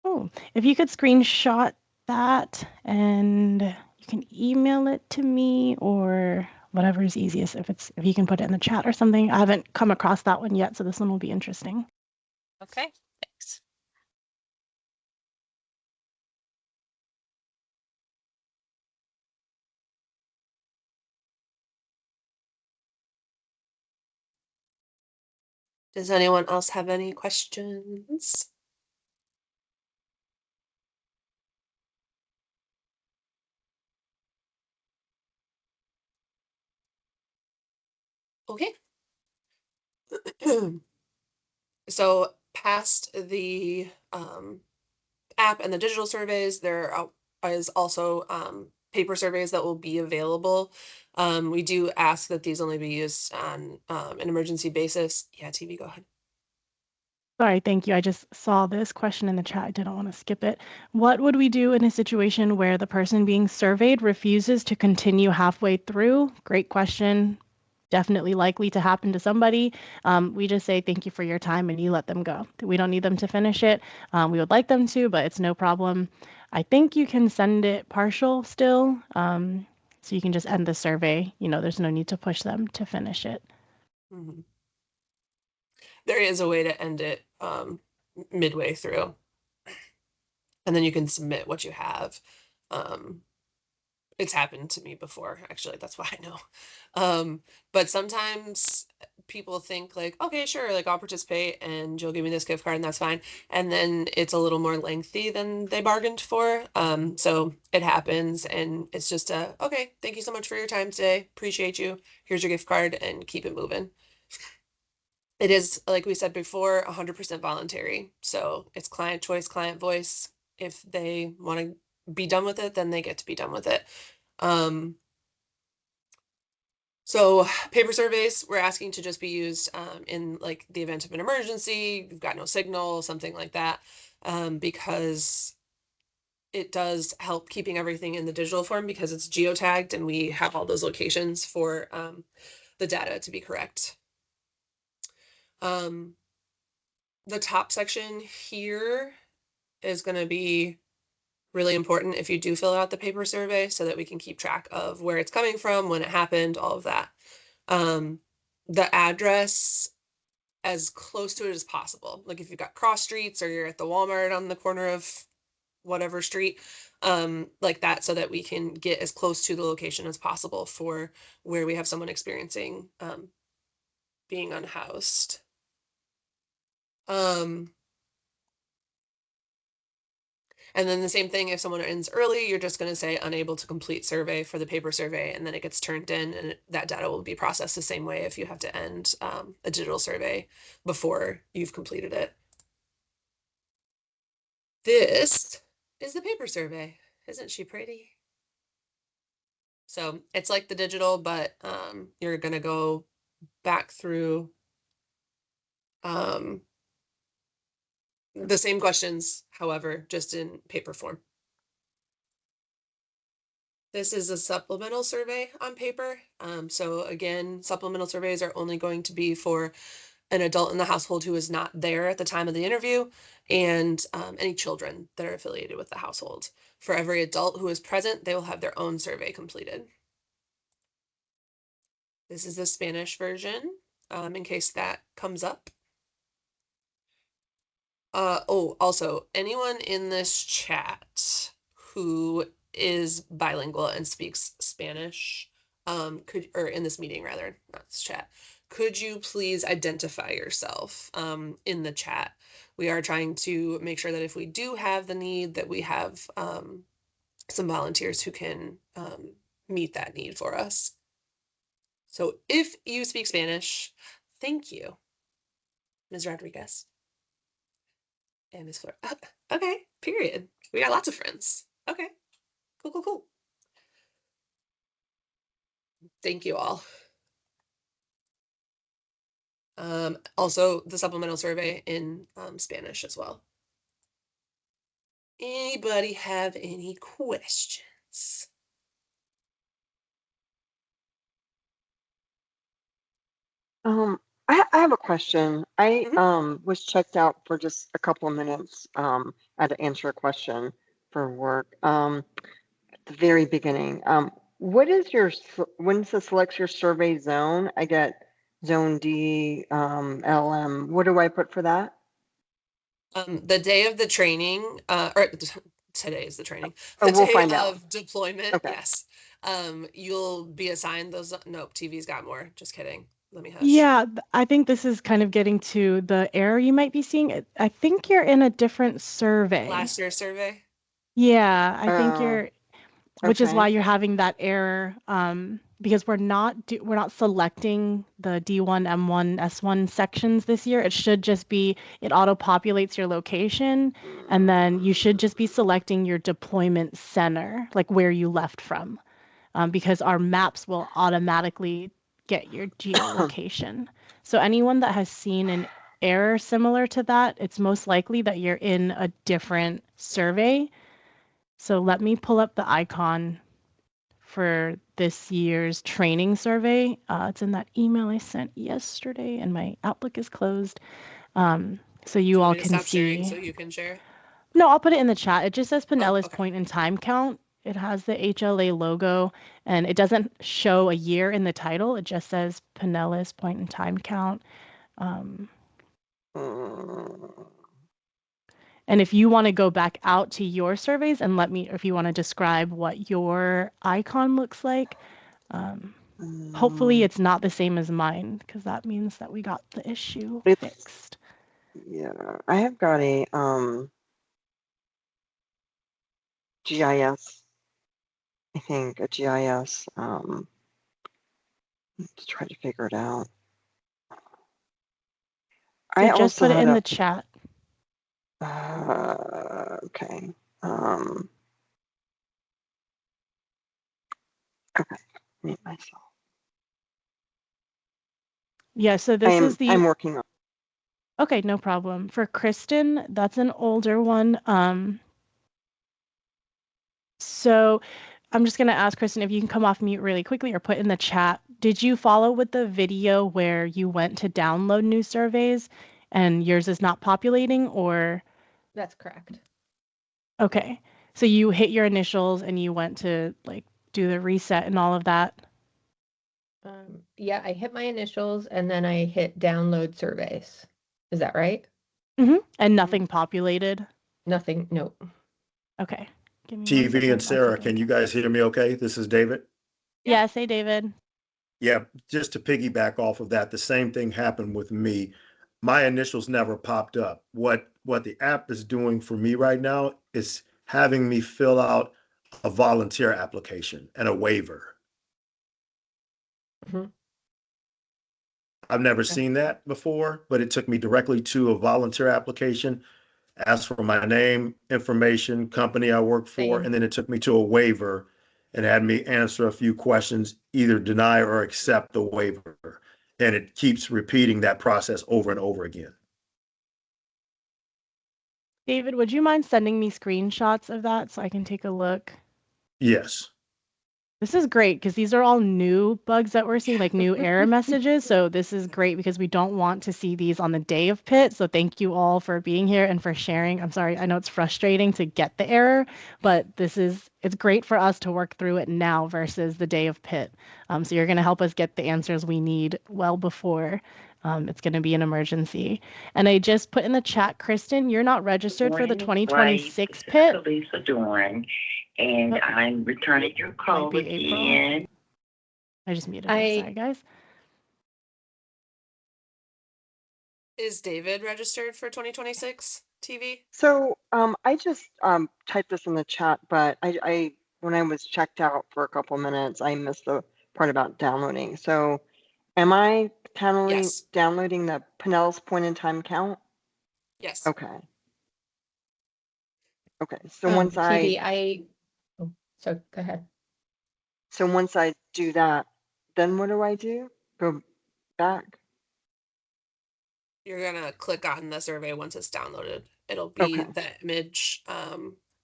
Oh, if you could screenshot that and you can email it to me or whatever is easiest. If you can put it in the chat or something. I haven't come across that one yet, so this one will be interesting. Okay, thanks. Does anyone else have any questions? Okay. So past the app and the digital surveys, there is also paper surveys that will be available. We do ask that these only be used on an emergency basis. Yeah, TV, go ahead. Sorry, thank you. I just saw this question in the chat. I didn't want to skip it. What would we do in a situation where the person being surveyed refuses to continue halfway through? Great question. Definitely likely to happen to somebody. We just say thank you for your time and you let them go. We don't need them to finish it. We would like them to, but it's no problem. I think you can send it partial still. So you can just end the survey. There's no need to push them to finish it. Mm-hmm. There is a way to end it midway through. And then you can submit what you have. It's happened to me before, actually. That's why I know. But sometimes people think like, okay, sure, like I'll participate and you'll give me this gift card and that's fine. And then it's a little more lengthy than they bargained for. So it happens and it's just okay, thank you so much for your time today. Appreciate you. Here's your gift card and keep it moving. It is, like we said before, 100% voluntary. So it's client choice, client voice. If they want to be done with it, then they get to be done with it. So paper surveys, we're asking to just be used in like the event of an emergency, you've got no signal, something like that, because it does help keeping everything in the digital form because it's geotagged and we have all those locations for the data to be correct. The top section here is going to be really important if you do fill out the paper survey so that we can keep track of where it's coming from, when it happened, all of that. The address as close to it as possible. Like if you've got cross streets or you're at the Walmart on the corner of whatever street, like that, so that we can get as close to the location as possible for where we have someone experiencing being unhoused. And then the same thing, if someone ends early, you're just going to say unable to complete survey for the paper survey, and then it gets turned in and that data will be processed the same way if you have to end a digital survey before you've completed it. This is the paper survey. Isn't she pretty? So it's like the digital, but you're gonna go back through the same questions, however, just in paper form. This is a supplemental survey on paper. So again, supplemental surveys are only going to be for an adult in the household who is not there at the time of the interview and any children that are affiliated with the household. For every adult who is present, they will have their own survey completed. This is the Spanish version, in case that comes up. Oh, also, anyone in this chat who is bilingual and speaks Spanish, or in this meeting rather, not this chat, could you please identify yourself in the chat? We are trying to make sure that if we do have the need, that we have some volunteers who can meet that need for us. So if you speak Spanish, thank you, Ms. Rodriguez. And Ms. Fleur. Okay, period. We got lots of friends. Okay, cool, cool, cool. Thank you all. Also, the supplemental survey in Spanish as well. Anybody have any questions? I have a question. I Mhm. was checked out for just a couple of minutes. I had to answer a question for work. At the very beginning. What is your when it says select your survey zone? I get zone D, LM. What do I put for that? The day of the training, or today is the training. Oh, The we'll day find out. of deployment, Okay. yes. You'll be assigned those. Nope, TV's got more. Just kidding. Let me hush. Yeah, I think this is kind of getting to the error you might be seeing. I think you're in a different survey. Last year's survey. Yeah, I think Oh, you're, which is okay. why you're having that error, because we're not selecting the D1, M1, S1 sections this year. It should just be, it auto-populates your location, and then you should just be selecting your deployment center, like where you left from, because our maps will automatically get your geolocation. So anyone that has seen an error similar to that, it's most likely that you're in a different survey. So let me pull up the icon for this year's training survey. It's in that email I sent yesterday, and my Outlook is closed. So Do you want all me to can stop sharing so see. you can share? No, I'll put it in the chat. It just says Pinellas Okay. point in time count. It has the HLA logo, and it doesn't show a year in the title. It just says Pinellas point in time count. And if you want to go back out to your surveys and let me, if you want to describe what your icon looks like, hopefully it's not the same as mine, because that means that we got the issue fixed. Yeah, I have got a GIS. I think a GIS. Let's try to figure it out. I just also put it had in a, the chat. okay. Okay. Mute myself. Yeah, so this is the, I'm working on. okay, no problem. For Kristen, that's an older one. So I'm just going to ask Kristen if you can come off mute really quickly or put in the chat. Did you follow with the video where you went to download new surveys and yours is not populating, or? That's correct. Okay. So you hit your initials and you went to like do the reset and all of that? Yeah, I hit my initials and then I hit download surveys. Is that right? Mm-hmm. And nothing populated? Nothing, nope. Okay. Give me 1 TV second. and Sarah, can you guys hear me okay? This is David. Yes, hey, David. Yeah, just to piggyback off of that, the same thing happened with me. My initials never popped up. What the app is doing for me right now is having me fill out a volunteer application and a waiver. Mhm. I've never seen that before, but it took me directly to a volunteer application, asked for my name, information, company I work for, Same. and then it took me to a waiver. and had me answer a few questions, either deny or accept the waiver. And it keeps repeating that process over and over again. David, would you mind sending me screenshots of that so I can take a look? Yes. This is great because these are all new bugs that we're seeing, like new error messages. So this is great because we don't want to see these on the day of PIT. So thank you all for being here and for sharing. I'm sorry, I know it's frustrating to get the error, but it's great for us to work through it now versus the day of PIT. So you're going to help us get the answers we need well before it's going to be an emergency. And I just put in the chat, Kristen, you're not registered for the 2026 PIT. Lisa Doran, and I'm returning your call Might be April. again. I just muted it. Sorry, guys. Is David registered for 2026 TV? So I just typed this in the chat, but I when I was checked out for a couple minutes, I missed the part about downloading. So am I Yes. downloading the Pinellas point in time count? Yes. Okay. Okay. So once So go ahead. so once I do that, then what do I do? Go back? You're gonna click on the survey once it's downloaded. It'll be Okay. the image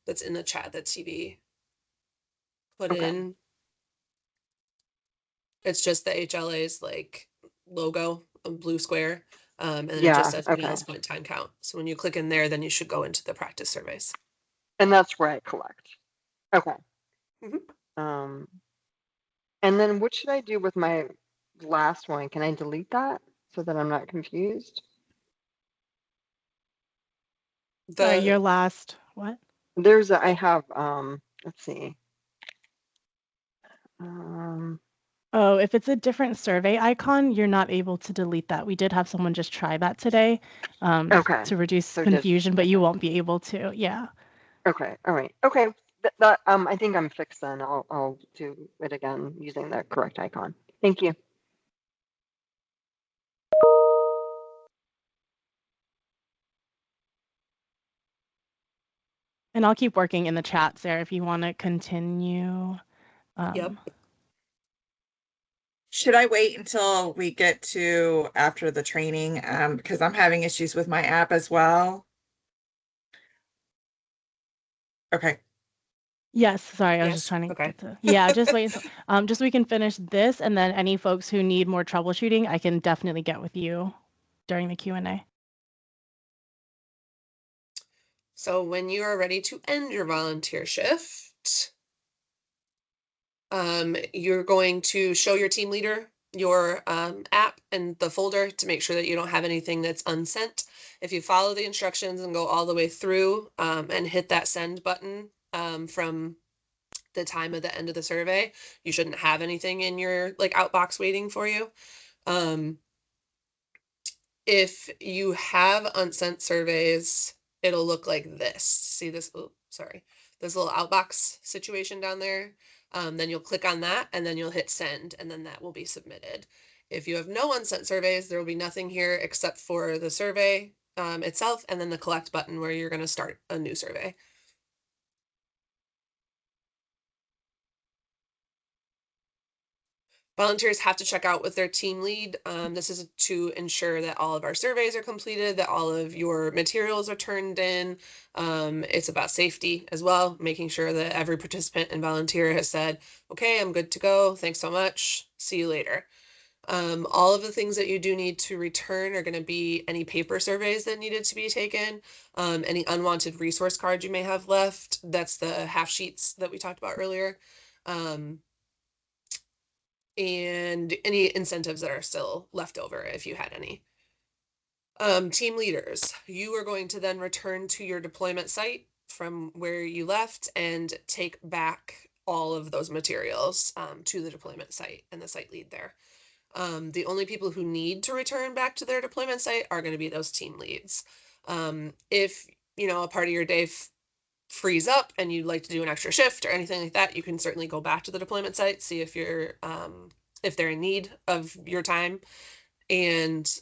that's in the chat that TV put Okay. in. It's just the HLA's like logo, a blue square, and then it Yeah, just says okay. Pinellas point time count. So when you click in there, then you should go into the practice surveys. And that's where I collect. Okay. Mhm. And then what should I do with my last one? Can I delete that so that I'm not confused? Sorry, your last what? I have let's see. Oh, if it's a different survey icon, you're not able to delete that. We did have someone just try that today Okay. to reduce So confusion, but you won't be able to. Yeah. Okay. All right. Okay. That I think I'm fixed then. I'll do it again using the correct icon. Thank you. And I'll keep working in the chat, Sarah, if you want to continue. Yep. Should I wait until we get to after the training? Because I'm having issues with my app as well. Okay. Yes, sorry, I was just trying to get to. Yeah, just wait until, just so we can finish this, and then any folks who need more troubleshooting, I can definitely get with you during the Q&A. So when you are ready to end your volunteer shift, you're going to show your team leader your app and the folder to make sure that you don't have anything that's unsent. If you follow the instructions and go all the way through and hit that send button from the time of the end of the survey, you shouldn't have anything in your like outbox waiting for you. If you have unsent surveys, it'll look like this. See this? Oh, sorry. This little outbox situation down there. Then you'll click on that and then you'll hit send and then that will be submitted. If you have no unsent surveys, there will be nothing here except for the survey itself and then the collect button where you're going to start a new survey. Volunteers have to check out with their team lead. This is to ensure that all of our surveys are completed, that all of your materials are turned in. It's about safety as well, making sure that every participant and volunteer has said, okay, I'm good to go. Thanks so much. See you later. All of the things that you do need to return are going to be any paper surveys that needed to be taken, any unwanted resource cards you may have left. That's the half sheets that we talked about earlier. And any incentives that are still left over if you had any. Team leaders, you are going to then return to your deployment site from where you left and take back all of those materials to the deployment site and the site lead there. The only people who need to return back to their deployment site are going to be those team leads. If, you know, a part of your day frees up and you'd like to do an extra shift or anything like that, you can certainly go back to the deployment site, see if you're if they're in need of your time, and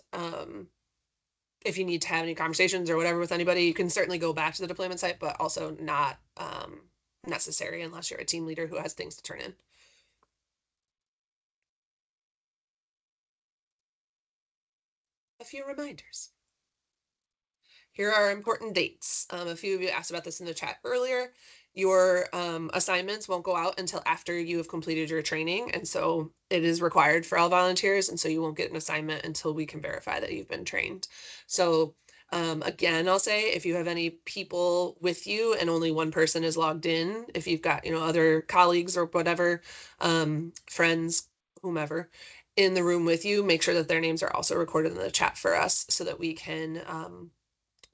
if you need to have any conversations or whatever with anybody, you can certainly go back to the deployment site, but also not necessary unless you're a team leader who has things to turn in. A few reminders. Here are important dates. A few of you asked about this in the chat earlier. Your assignments won't go out until after you have completed your training. And so it is required for all volunteers. And so you won't get an assignment until we can verify that you've been trained. So again, I'll say if you have any people with you and only one person is logged in, if you've got, other colleagues or whatever, friends, whomever, in the room with you, make sure that their names are also recorded in the chat for us so that we can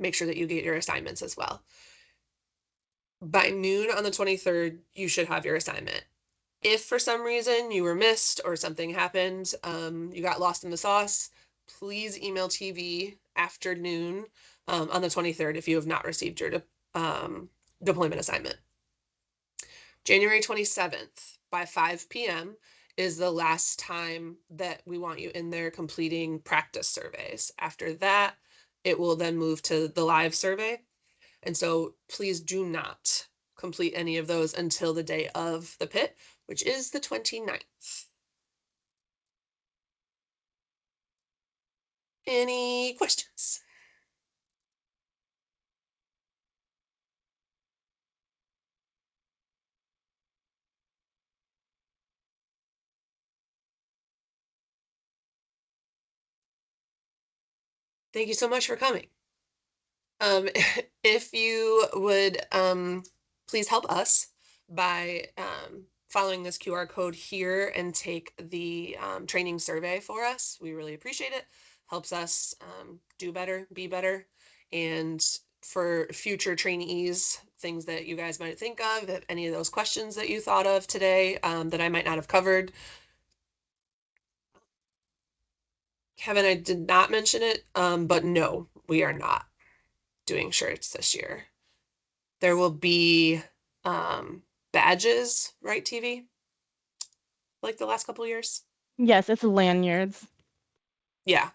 make sure that you get your assignments as well. By noon on the 23rd, you should have your assignment. If for some reason you were missed or something happened, you got lost in the sauce, please email TV after noon on the 23rd if you have not received your deployment assignment. January 27th by 5 p.m. is the last time that we want you in there completing practice surveys. After that, it will then move to the live survey. And so please do not complete any of those until the day of the pit, which is the 29th. Any questions? Thank you so much for coming. If you would please help us by following this QR code here and take the training survey for us. We really appreciate it. Helps us do better, be better. And for future trainees, things that you guys might think of, if any of those questions that you thought of today that I might not have covered. Kevin, I did not mention it, but no, we are not doing shirts this year. There will be badges, right, TV? Like the last couple of years? Yes, it's lanyards. Yeah.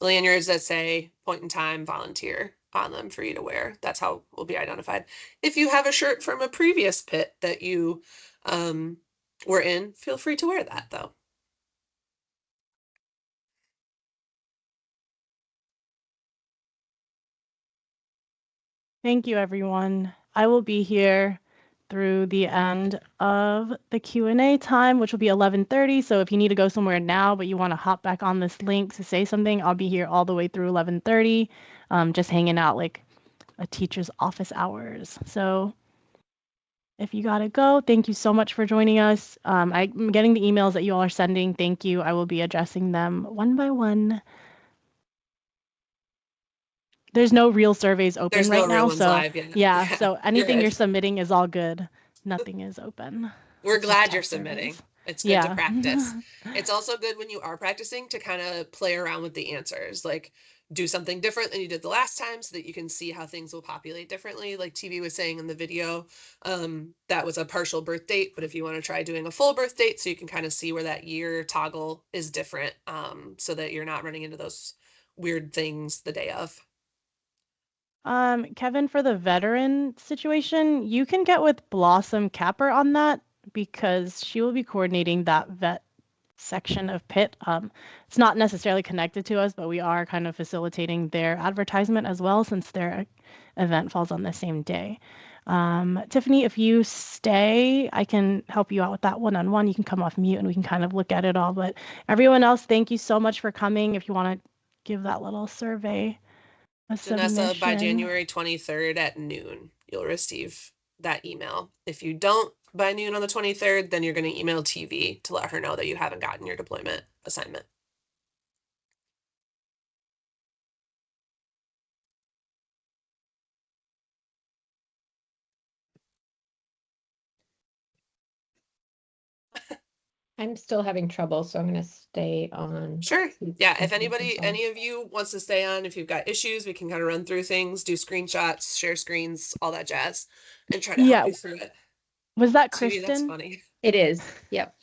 Lanyards that say point in time volunteer on them for you to wear. That's how we'll be identified. If you have a shirt from a previous pit that you were in, feel free to wear that though. Thank you, everyone. I will be here through the end of the Q&A time, which will be 11:30. So if you need to go somewhere now, but you want to hop back on this link to say something, I'll be here all the way through 11:30, just hanging out like a teacher's office hours. So if you got to go, thank you so much for joining us. I'm getting the emails that you all are sending. Thank you. I will be addressing them one by one. There's no real surveys open There's right no real now, ones so live yet. yeah, so anything good. you're submitting is all good. Nothing is open. We're It's just glad you're test submitting. surveys. It's good to Yeah. practice. It's also good when you are practicing to kind of play around with the answers, like do something different than you did the last time so that you can see how things will populate differently. Like TV was saying in the video, that was a partial birth date, but if you want to try doing a full birth date so you can kind of see where that year toggle is different, so that you're not running into those weird things the day of. Kevin, for the veteran situation, you can get with Blossom Capper on that because she will be coordinating that vet section of PIT. It's not necessarily connected to us, but we are kind of facilitating their advertisement as well since their event falls on the same day. Tiffany, if you stay, I can help you out with that one-on-one. You can come off mute and we can kind of look at it all. But everyone else, thank you so much for coming. If you want to give that little survey a Janessa, by submission. January 23rd at noon, you'll receive that email. If you don't by noon on the 23rd, then you're going to email TV to let her know that you haven't gotten your deployment assignment. I'm still having trouble, so I'm going to stay on. Sure. Yeah. If Continue anybody, on. any of you wants to stay on, if you've got issues, we can kind of run through things, do screenshots, share screens, all that jazz, and try to help you through it. Was that TV, that's Kristen? funny. It is. Yep.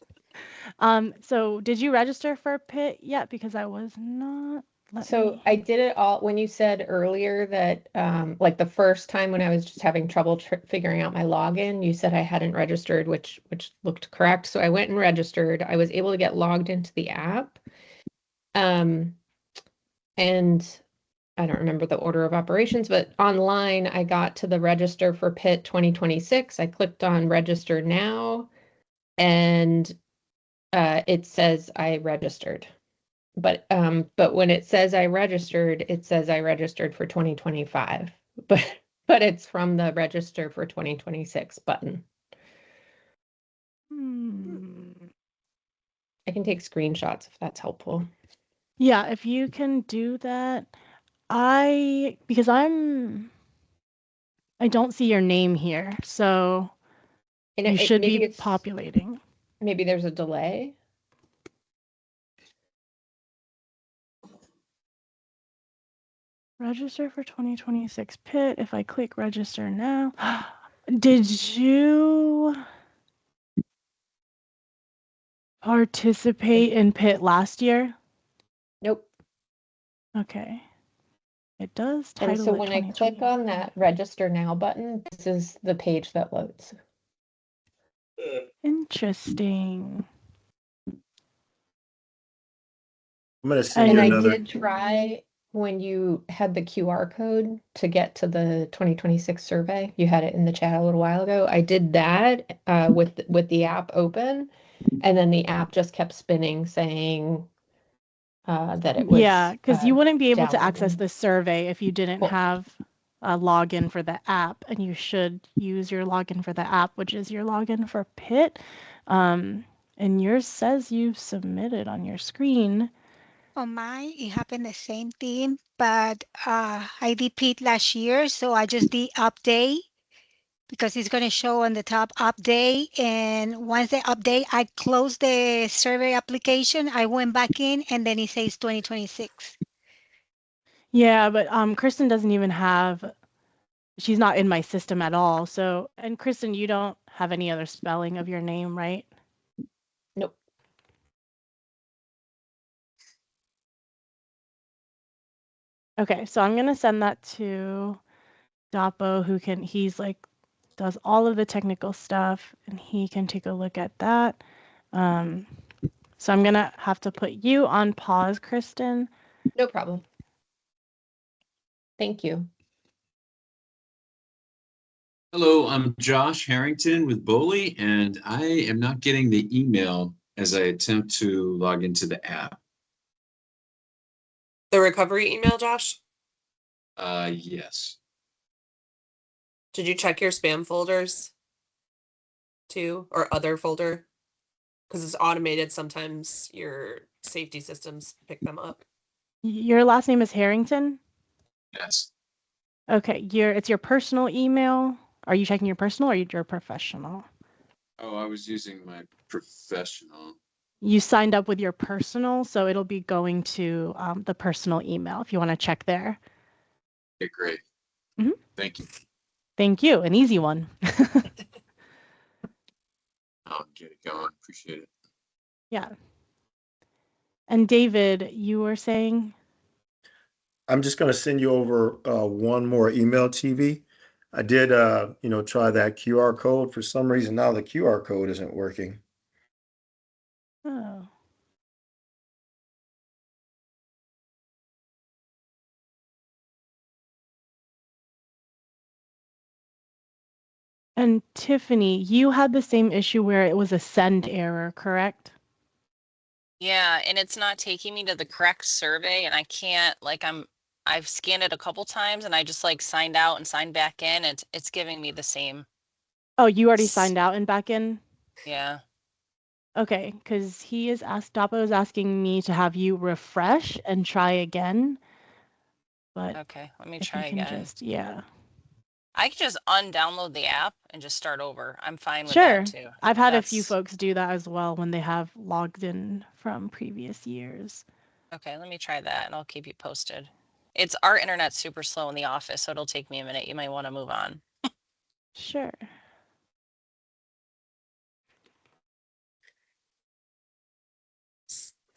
So did you register for PIT yet? Because I was not. So I did it all when you said earlier that like the first time when I was just having trouble figuring out my login, you said I hadn't registered, which looked correct. So I went and registered. I was able to get logged into the app. And I don't remember the order of operations, but online I got to the register for PIT 2026. I clicked on register now and it says I registered. But when it says I registered, it says I registered for 2025. But it's from the register for 2026 button. I can take screenshots if that's helpful. Yeah, if you can do that. Because I don't see your name here, so And you should maybe be it's populating. maybe there's a delay. Register for 2026 PIT. If I click register now, did you participate in PIT last year? Nope. Okay. It does And title so it when I click on that register now button, this is the page that loads. Interesting. I'm gonna send And you I another. did try when you had the QR code to get to the 2026 survey. You had it in the chat a little while ago. I did that with the app open, and then the app just kept spinning saying that it was Yeah, because you wouldn't be able to access downloading. the survey if you didn't Cool. have a login for the app, and you should use your login for the app, which is your login for PIT. And yours says you've submitted on your screen. On mine, it happened the same thing, but I did PIT last year, so I just did update because it's going to show on the top update. And once the update, I closed the survey application. I went back in, and then it says 2026. Yeah, but Kristen doesn't even have, she's not in my system at all. So, and Kristen, you don't have any other spelling of your name, right? Nope. Okay, so I'm gonna send that to Dapo, he's like, does all of the technical stuff, and he can take a look at that. So I'm gonna have to put you on pause, Kristen. No problem. Thank you. Hello, I'm Josh Harrington with Bowley, and I am not getting the email as I attempt to log into the app. The recovery email, Josh? Yes. Did you check your spam folders too, or other folder? Because it's automated. Sometimes your safety systems pick them up. Your last name is Harrington? Yes. Okay, it's your personal email. Are you checking your personal or your professional? Oh, I was using my professional. You signed up with your personal, so it'll be going to the personal email if you want to check there. Okay, great. Mhm. Thank you. Thank you. An easy one. I'll get it going. Appreciate it. Yeah. And David, you were saying? I'm just gonna send you over one more email, TV. I did try that QR code. For some reason now the QR code isn't working. Oh. And Tiffany, you had the same issue where it was a send error, correct? Yeah, and it's not taking me to the correct survey, and I can't, like, I've scanned it a couple times and I just like signed out and signed back in. It's giving me the same. Oh, you already signed out and back in? Yeah. Okay, because Dapo is asking me to have you refresh and try again. But Okay, let me if try you can again. yeah. I can just undownload the app and just start over. I'm fine with Sure. that too. I've had a few folks do that as well when they have logged in from previous years. Okay, let me try that and I'll keep you posted. Our internet's super slow in the office, so it'll take me a minute. You might want to move on. Sure.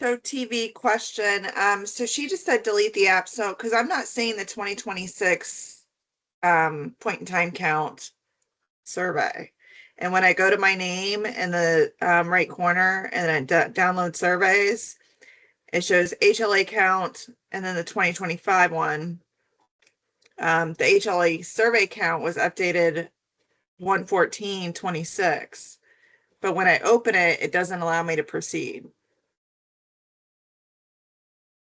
So TV question. So she just said delete the app. So because I'm not seeing the 2026 point in time count survey. And when I go to my name in the right corner and then download surveys, it shows HLA count and then the 2025 one. The HLA survey count was updated 1/14/26. But when I open it, it doesn't allow me to proceed.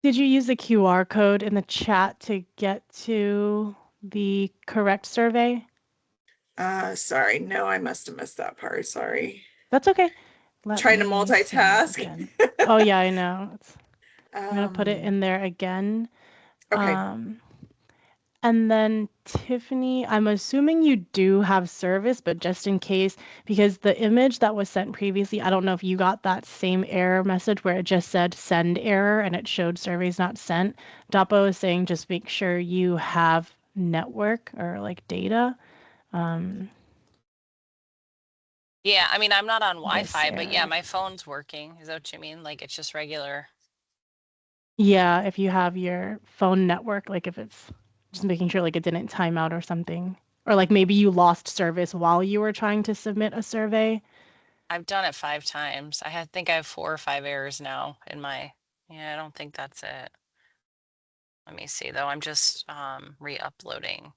Did you use the QR code in the chat to get to the correct survey? Sorry. No, I must have missed that part. Sorry. That's okay. Trying to me send it multitask. again. Oh yeah, I know. I'm gonna put it Um, in there again. Okay. And then Tiffany, I'm assuming you do have service, but just in case, because the image that was sent previously, I don't know if you got that same error message where it just said send error and it showed surveys not sent. Dapo is saying just make sure you have network or like data. Yeah, I mean, I'm not on This Wi-Fi, but yeah, error. my phone's working. Is that what you mean? Like it's just regular. Yeah, if you have your phone network, like if it's just making sure like it didn't time out or something. Or like maybe you lost service while you were trying to submit a survey. I've done it 5 times. think I have 4 or 5 errors now in my, yeah, I don't think that's it. Let me see though. I'm just re-uploading.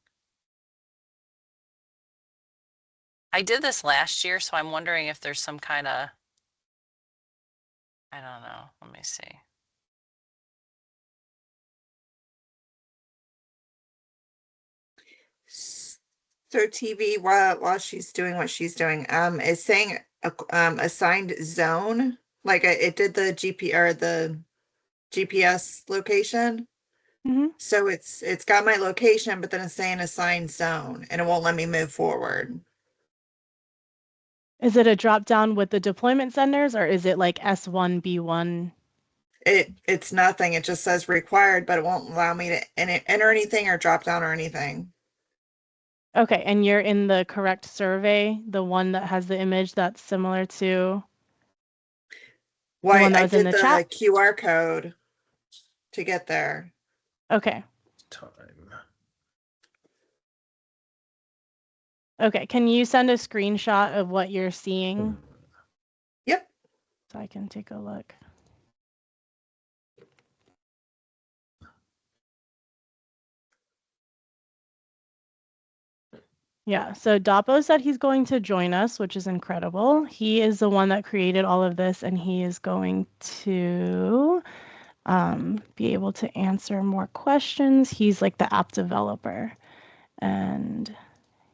I did this last year, so I'm wondering if there's some kind of, I don't know. Let me see. So TV, while she's doing what she's doing, is saying assigned zone, like it did the GP or the GPS location. Mhm. So it's got my location, but then it's saying assigned zone, and it won't let me move forward. Is it a drop down with the deployment centers or is it like S1, B1? It's nothing. It just says required, but it won't allow me to enter anything or drop down or anything. Okay, and you're in the correct survey, the one that has the image that's similar to Why one that I was in did the the chat? QR code to get there. Okay. Time. Okay, can you send a screenshot of what you're seeing Yep. so I can take a look? Yeah, so Dapo said he's going to join us, which is incredible. He is the one that created all of this, and he is going to be able to answer more questions. He's like the app developer, and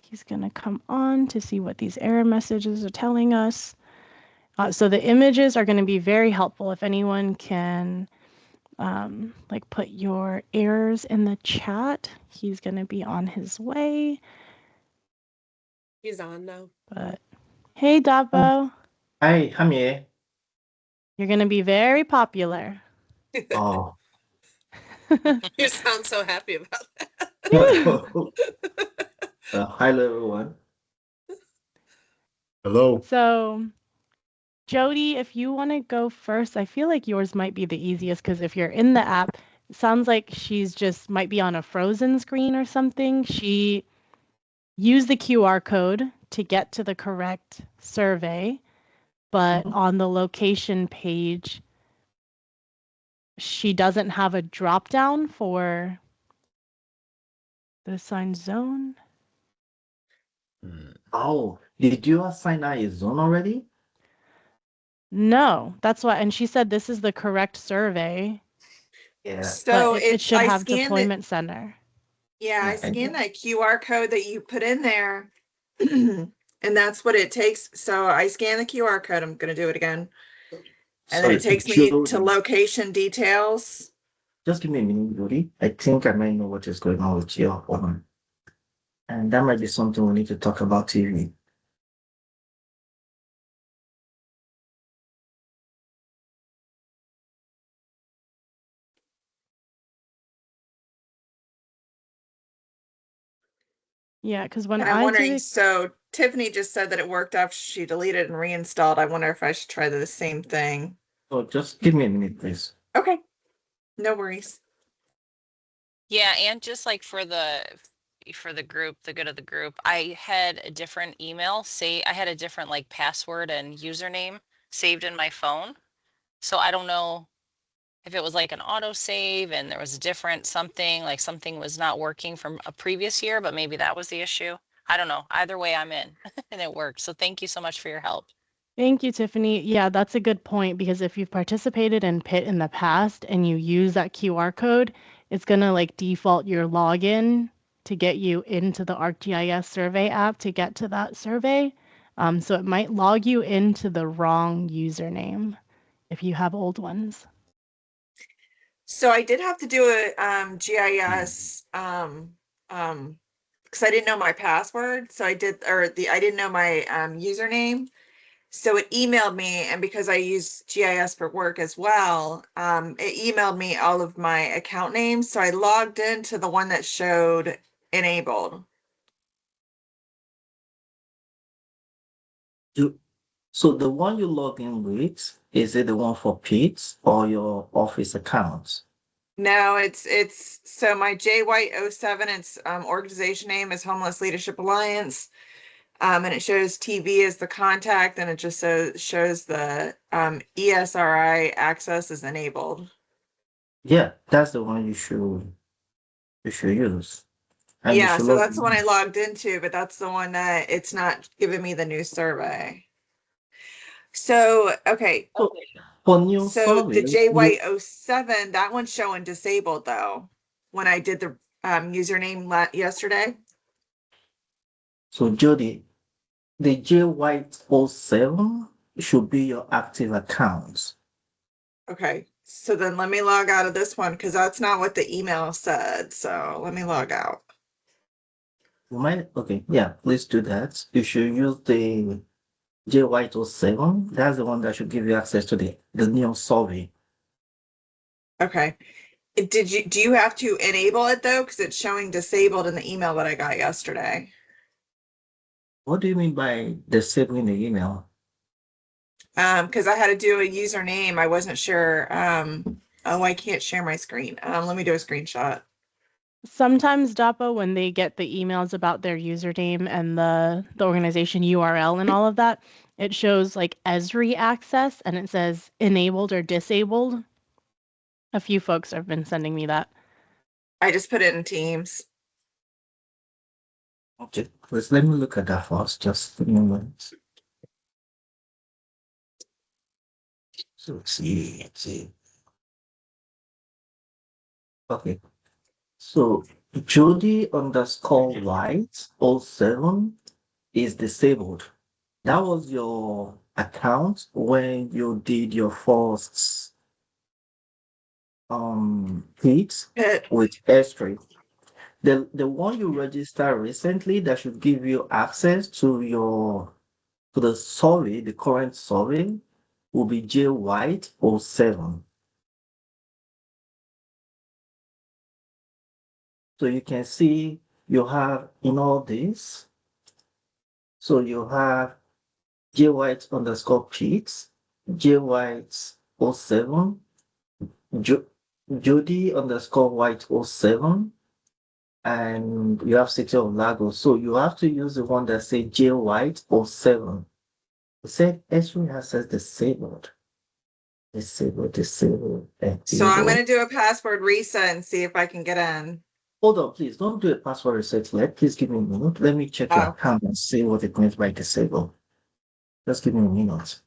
he's going to come on to see what these error messages are telling us. So the images are going to be very helpful if anyone can like put your errors in the chat. He's going to be on his way. He's on now. But hey, Dapo. Hi, I'm here. You're going to be very popular. Oh. You sound so happy about that. Hi, everyone. Hello. So, Jody, if you want to go first, I feel like yours might be the easiest because if you're in the app, it sounds like she's just might be on a frozen screen or something. She used the QR code to get to the correct survey, but on the location page, she doesn't have a drop down for the assigned zone. Oh, did you assign a zone already? No, that's why. And she said this is the correct survey. Yeah. So But it should I have scanned it. deployment center. Yeah, I Yeah, scanned that QR code that you put in there, and that's what it takes. So I scan the QR code. I'm going to do it again. And then Sorry, it takes me to Jody. location details. Just give me a minute, Jody. I think I might know what is going on with your phone. And that might be something we need to talk about TV. Yeah, because when And I'm I wondering, did it, so Tiffany just said that it worked after she deleted and reinstalled. I wonder if I should try the same thing. So just give me a minute, please. Okay, no worries. Yeah, and just like for the group, the good of the group, I had a different email, I had a different like password and username saved in my phone. So I don't know if it was like an autosave and there was a different something, like something was not working from a previous year, but maybe that was the issue. I don't know. Either way, I'm in and it worked. So thank you so much for your help. Thank you, Tiffany. Yeah, that's a good point because if you've participated in PIT in the past and you use that QR code, it's gonna like default your login to get you into the ArcGIS survey app to get to that survey. So it might log you into the wrong username if you have old ones. So I did have to do a GIS because I didn't know my password. So I didn't know my username. So it emailed me, and because I use GIS for work as well, it emailed me all of my account names. So I logged into the one that showed enabled. So the one you log in with, is it the one for PITS or your office account? No, it's so my J White 07, its organization name is Homeless Leadership Alliance. And it shows TV as the contact, and it just shows the ESRI access is enabled. Yeah, that's the one you should use. And you Yeah, should so log that's the one I in. logged into, but that's the one that it's not giving me the new survey. So, okay, So for new so the survey, J White 07, that one's showing disabled though, when I did the username yesterday. so Jody, the J White 07 should be your active account. Okay, so then let me log out of this one because that's not what the email said. So let me log out. You might, okay, yeah, please do that. You should use the J White 07. That's the one that should give you access to the new survey. Okay. Do you have to enable it though? Because it's showing disabled in the email that I got yesterday. What do you mean by disabling the email? Because I had to do a username. I wasn't sure. Oh, I can't share my screen. Let me do a screenshot. Sometimes DAPA, when they get the emails about their username and the organization URL and all of that, it shows like Esri access and it says enabled or disabled. A few folks have been sending me that. I just put it in Teams. Okay, please let me look at that first, just a moment. So let's see. Okay, so Jody underscore White 07 is disabled. That was your account when you did your first hit with Airstream. The one you registered recently that should give you access to the survey, the current survey, will be J White 07. So you can see you have in all this. So you have J White underscore Pete, J White 07, Jody underscore White 07, and you have City of Lagos. So you have to use the one that says J White 07. It said Esri has says disabled. Disabled. So I'm going to do a password reset and see if I can get in. Hold on, please. Don't do a password reset yet. Please give me a minute. Let me check your account and see what it means by disabled. Just give me a minute.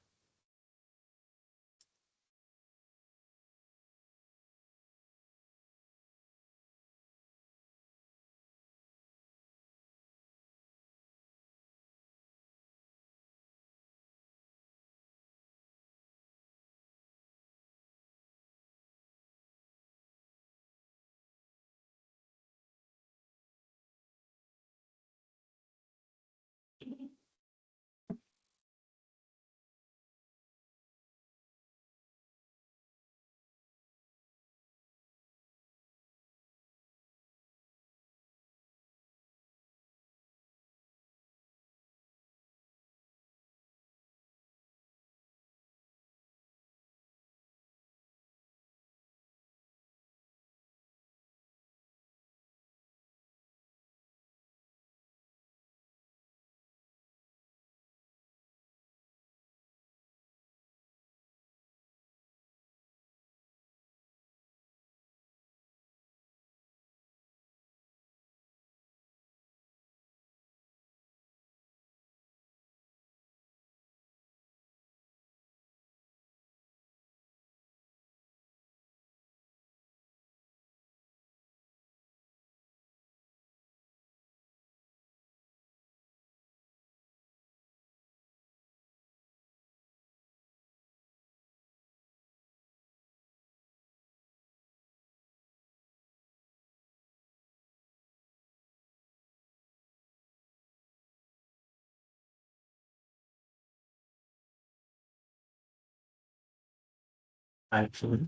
Actually,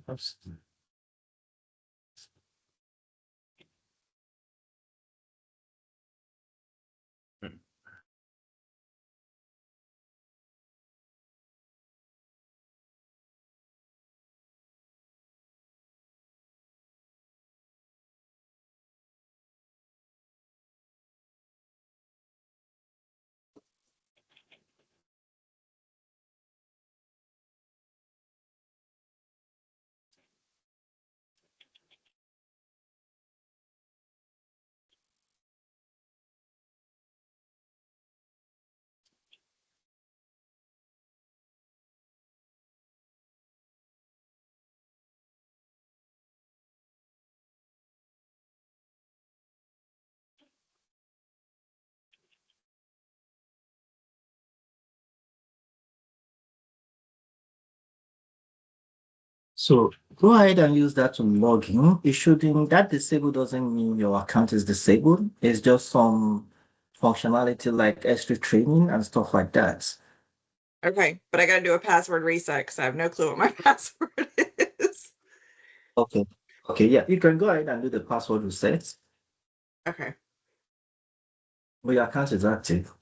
so go ahead and use that to log in. It shouldn't, that disabled doesn't mean your account is disabled. It's just some functionality like extra training and stuff like that. Okay, but I gotta do a password reset because I have no clue what my password is. Okay. Okay, yeah, you can go ahead and do the password reset, Okay. but your account is active.